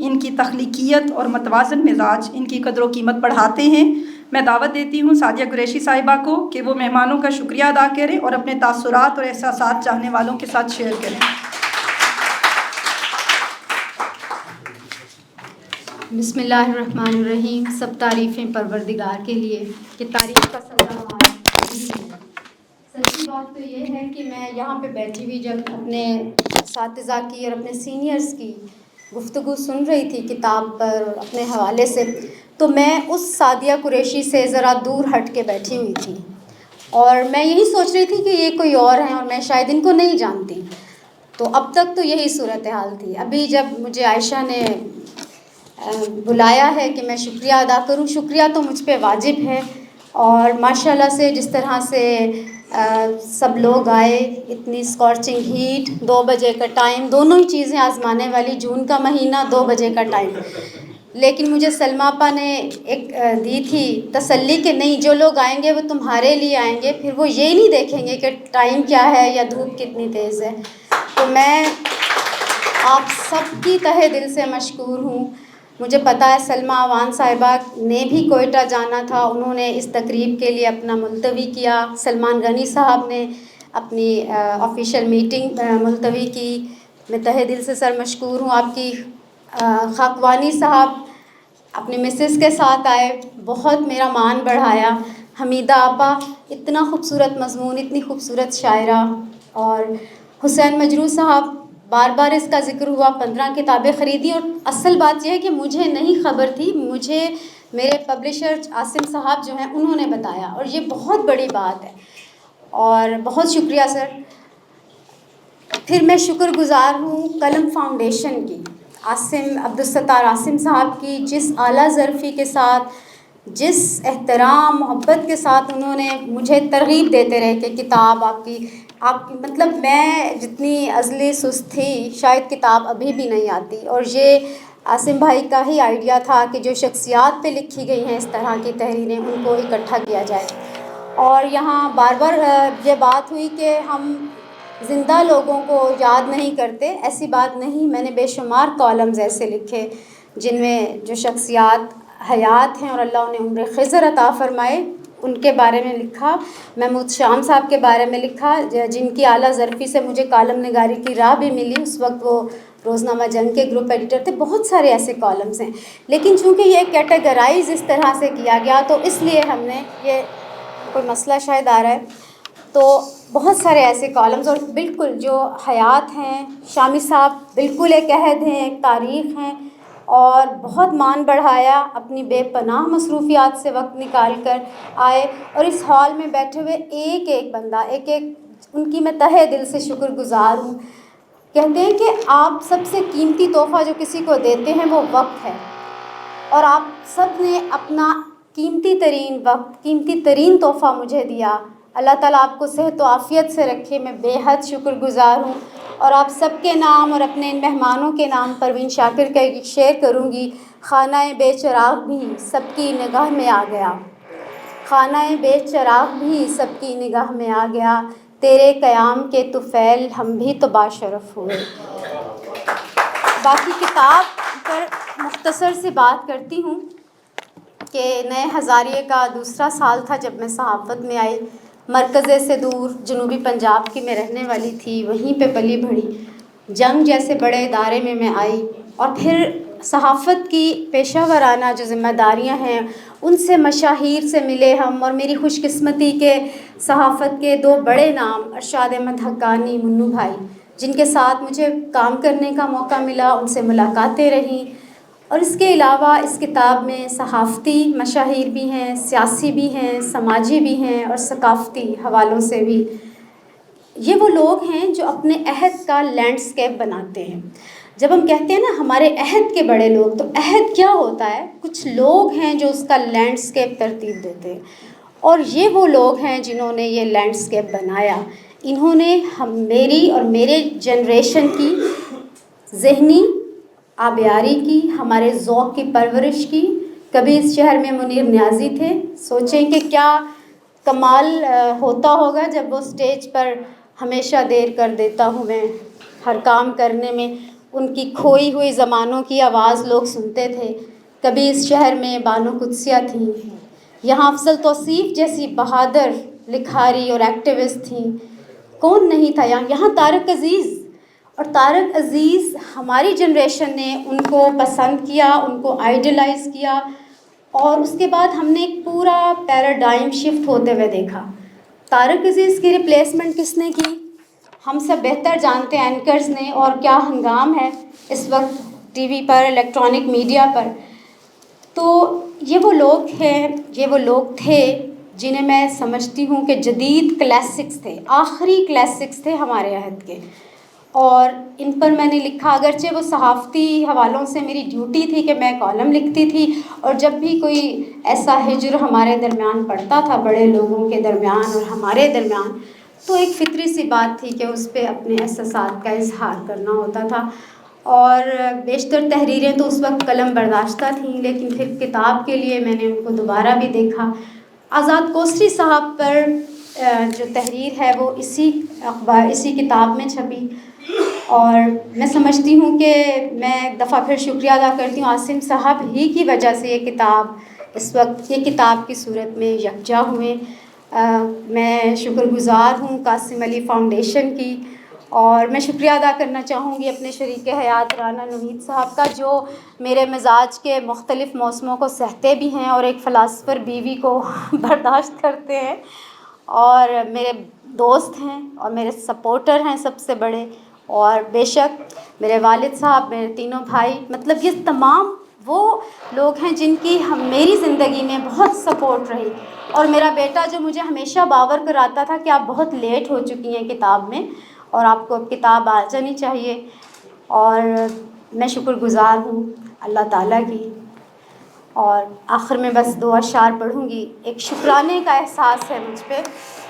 ان کی تخلیقیت اور متوازن مزاج ان کی قدر و قیمت بڑھاتے ہیں۔ میں دعوت دیتی ہوں سعدیہ قریشی صاحبہ کو کہ وہ مہمانوں کا شکریہ ادا کریں اور اپنے تاثرات اور احساسات چاہنے والوں کے ساتھ شیئر کریں۔ بسم اللہ الرحمن الرحیم۔ سب تعریفیں پروردگار کے لیے کہ تعریف کا سزا ہمارا۔ سچی بات تو یہ ہے کہ میں یہاں پہ بیٹھی ہوئی جب اپنے اساتذہ کی اور اپنے سینئرز کی گفتگو سن رہی تھی کتاب پر اپنے حوالے سے، تو میں اس سعدیہ قریشی سے ذرا دور ہٹ کے بیٹھی ہوئی تھی اور میں یہی سوچ رہی تھی کہ یہ کوئی اور ہیں اور میں شاید ان کو نہیں جانتی۔ تو اب تک تو یہی صورتحال تھی۔ ابھی جب مجھے عائشہ نے بلایا ہے کہ میں شکریہ ادا کروں، شکریہ تو مجھ پہ واجب ہے، اور ماشاءاللہ سے جس طرح سے سب لوگ آئے، اتنی اسکارچنگ ہیٹ، 2 بجے کا ٹائم، دونوں ہی چیزیں آزمانے والی، جون کا مہینہ، 2 بجے کا ٹائم، لیکن مجھے سلمیٰ آپا نے ایک دی تھی تسلی کہ نہیں، جو لوگ آئیں گے وہ تمہارے لیے آئیں گے، پھر وہ یہ نہیں دیکھیں گے کہ ٹائم کیا ہے یا دھوپ کتنی تیز ہے۔ تو میں آپ سب کی تہہ دل سے مشکور ہوں۔ مجھے پتہ ہے سلمیٰ اوان صاحبہ نے بھی کوئٹہ جانا تھا، انہوں نے اس تقریب کے لیے اپنا ملتوی کیا، سلمان غنی صاحب نے اپنی آفیشیل میٹنگ ملتوی کی، میں تہہ دل سے سر مشکور ہوں۔ آپ کی خاکوانی صاحب اپنے مسز کے ساتھ آئے، بہت میرا مان بڑھایا۔ حمیدہ آپا اتنا خوبصورت مضمون، اتنی خوبصورت شاعرہ، اور حسین مجروح صاحب، بار بار اس کا ذکر ہوا، 15 کتابیں خریدی، اور اصل بات یہ ہے کہ مجھے نہیں خبر تھی، مجھے میرے پبلشر عاصم صاحب جو ہیں انہوں نے بتایا، اور یہ بہت بڑی بات ہے، اور بہت شکریہ سر۔ پھر میں شکر گزار ہوں قلم فاؤنڈیشن کی، عبدالستار عاصم صاحب کی، جس اعلیٰ ظرفی کے ساتھ، جس احترام محبت کے ساتھ انہوں نے مجھے ترغیب دیتے رہے کہ کتاب آپ کی مطلب میں جتنی عضلی سست تھی شاید کتاب ابھی بھی نہیں آتی، اور یہ عاصم بھائی کا ہی آئیڈیا تھا کہ جو شخصیات پہ لکھی گئی ہیں اس طرح کی تحریریں ان کو اکٹھا کیا جائے۔ اور یہاں بار بار یہ بات ہوئی کہ ہم زندہ لوگوں کو یاد نہیں کرتے، ایسی بات نہیں، میں نے بے شمار کالمز ایسے لکھے جن میں جو شخصیات حیات ہیں اور اللہ انہیں عمر خضر عطا فرمائے ان کے بارے میں لکھا، محمود شام صاحب کے بارے میں لکھا، جن کی اعلیٰ ظرفی سے مجھے کالم نگاری کی راہ بھی ملی، اس وقت وہ روزنامہ جنگ کے گروپ ایڈیٹر تھے، بہت سارے ایسے کالمز ہیں، لیکن چونکہ یہ کیٹیگرائز اس طرح سے کیا گیا تو اس لیے ہم نے یہ کوئی مسئلہ شاید آ رہا ہے، تو بہت سارے ایسے کالمز، اور بالکل جو حیات ہیں، شامی صاحب بالکل ایک عہد ہیں، ایک تاریخ ہیں، اور بہت مان بڑھایا، اپنی بے پناہ مصروفیات سے وقت نکال کر آئے، اور اس ہال میں بیٹھے ہوئے ایک ایک بندہ، ایک ایک ان کی میں تہہ دل سے شکر گزار ہوں۔ کہتے ہیں کہ آپ سب سے قیمتی تحفہ جو کسی کو دیتے ہیں وہ وقت ہے، اور آپ سب نے اپنا قیمتی ترین وقت، قیمتی ترین تحفہ مجھے دیا۔ اللہ تعالیٰ آپ کو صحت و عافیت سے رکھے، میں بے حد شکر گزار ہوں، اور آپ سب کے نام اور اپنے ان مہمانوں کے نام پروین شاکر کا ایک شعر کروں گی۔ خانہ بے چراغ بھی سب کی نگاہ میں آ گیا، خانہ بے چراغ بھی سب کی نگاہ میں آ گیا، تیرے قیام کے طفیل ہم بھی تو باشرف ہوئے۔ باقی کتاب پر مختصر سی بات کرتی ہوں کہ نئے ہزاریے کا دوسرا سال تھا جب میں صحافت میں آئی، مرکزے سے دور جنوبی پنجاب کی میں رہنے والی تھی، وہیں پہ پلی بڑھی، جنگ جیسے بڑے ادارے میں آئی، اور پھر صحافت کی پیشہ ورانہ جو ذمہ داریاں ہیں ان سے مشاہیر سے ملے ہم، اور میری خوش قسمتی کے صحافت کے 2 بڑے نام ارشاد احمد حقانی، منو بھائی، جن کے ساتھ مجھے کام کرنے کا موقع ملا، ان سے ملاقاتیں رہیں، اور اس کے علاوہ اس کتاب میں صحافتی مشاہیر بھی ہیں، سیاسی بھی ہیں، سماجی بھی ہیں، اور ثقافتی حوالوں سے بھی۔ یہ وہ لوگ ہیں جو اپنے عہد کا لینڈسکیپ بناتے ہیں۔ جب ہم کہتے ہیں نا ہمارے عہد کے بڑے لوگ، تو عہد کیا ہوتا ہے؟ کچھ لوگ ہیں جو اس کا لینڈسکیپ ترتیب دیتے ہیں، اور یہ وہ لوگ ہیں جنہوں نے یہ لینڈسکیپ بنایا۔ انہوں نے میری اور میرے جنریشن کی ذہنی آبیاری کی، ہمارے ذوق کی پرورش کی۔ کبھی اس شہر میں منیر نیازی تھے، سوچیں کہ کیا کمال ہوتا ہوگا جب وہ سٹیج پر ہمیشہ دیر کر دیتا ہوں میں ہر کام کرنے میں، ان کی کھوئی ہوئی زمانوں کی آواز لوگ سنتے تھے. کبھی اس شہر میں بانو قدسیہ تھیں، یہاں افضل توصیف جیسی بہادر لکھاری اور ایکٹیوسٹ تھیں. کون نہیں تھا یہاں طارق عزیز. اور طارق عزیز ہماری جنریشن نے ان کو پسند کیا، ان کو آئیڈیلائز کیا، اور اس کے بعد ہم نے ایک پورا پیراڈائم شفٹ ہوتے ہوئے دیکھا. طارق عزیز کی ریپلیسمنٹ کس نے کی؟ ہم سب بہتر جانتے ہیں، اینکرز نے. اور کیا ہنگام ہے اس وقت ٹی وی پر، الیکٹرانک میڈیا پر. تو یہ وہ لوگ تھے جنہیں میں سمجھتی ہوں کہ جدید کلاسکس تھے، آخری کلاسکس تھے ہمارے عہد کے. اور ان پر میں نے لکھا، اگرچہ وہ صحافتی حوالوں سے میری ڈیوٹی تھی کہ میں کالم لکھتی تھی، اور جب بھی کوئی ایسا ہجر ہمارے درمیان پڑتا تھا، بڑے لوگوں کے درمیان اور ہمارے درمیان، تو ایک فطری سی بات تھی کہ اس پہ اپنے احساسات کا اظہار کرنا ہوتا تھا. اور بیشتر تحریریں تو اس وقت قلم برداشتہ تھیں، لیکن پھر کتاب کے لیے میں نے ان کو دوبارہ بھی دیکھا. آزاد کوسری صاحب پر جو تحریر ہے وہ اسی کتاب میں چھپی. اور میں سمجھتی ہوں کہ میں ایک دفعہ پھر شکریہ ادا کرتی ہوں عاصم صاحب ہی کی وجہ سے یہ کتاب کی صورت میں یکجا ہوئے. میں شکر گزار ہوں قاسم علی فاؤنڈیشن کی، اور میں شکریہ ادا کرنا چاہوں گی اپنے شریک حیات رانا نوید صاحب کا، جو میرے مزاج کے مختلف موسموں کو سہتے بھی ہیں اور ایک فلاسفر بیوی کو برداشت کرتے ہیں، اور میرے دوست ہیں اور میرے سپورٹر ہیں سب سے بڑے. اور بے شک میرے والد صاحب، میرے تینوں بھائی، مطلب یہ تمام وہ لوگ ہیں جن کی میری زندگی میں بہت سپورٹ رہی. اور میرا بیٹا جو مجھے ہمیشہ باور کراتا تھا کہ آپ بہت لیٹ ہو چکی ہیں کتاب میں، اور آپ کو اب کتاب آ جانی چاہیے. اور میں شکر گزار ہوں اللہ تعالیٰ کی. اور آخر میں بس 2 اشعار پڑھوں گی. ایک شکرانے کا احساس ہے مجھ پہ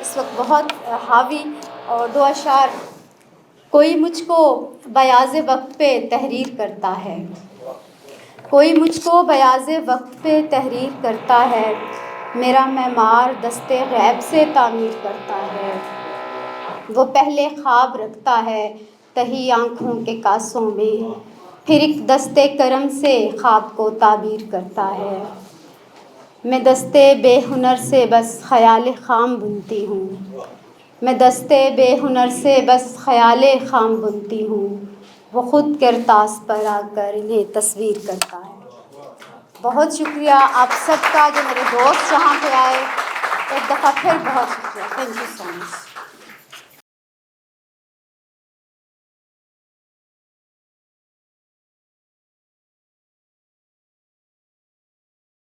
اس وقت بہت حاوی، اور 2 اشعار. کوئی مجھ کو بیاض وقت پہ تحریر کرتا ہے، کوئی مجھ کو بیاض وقت پہ تحریر کرتا ہے، میرا معمار دستے غیب سے تعمیر کرتا ہے. وہ پہلے خواب رکھتا ہے تہی آنکھوں کے کاسوں میں، پھر ایک دستے کرم سے خواب کو تعبیر کرتا ہے. میں دستے بے ہنر سے بس خیال خام بنتی ہوں، میں دستے بے ہنر سے بس خیال خام بنتی ہوں، وہ خود کرتاس پر آ کر انہیں تصویر کرتا ہے. بہت شکریہ آپ سب کا جو میرے دوست یہاں پہ آئے. ایک دفعہ پھر بہت شکریہ. Thank you so much.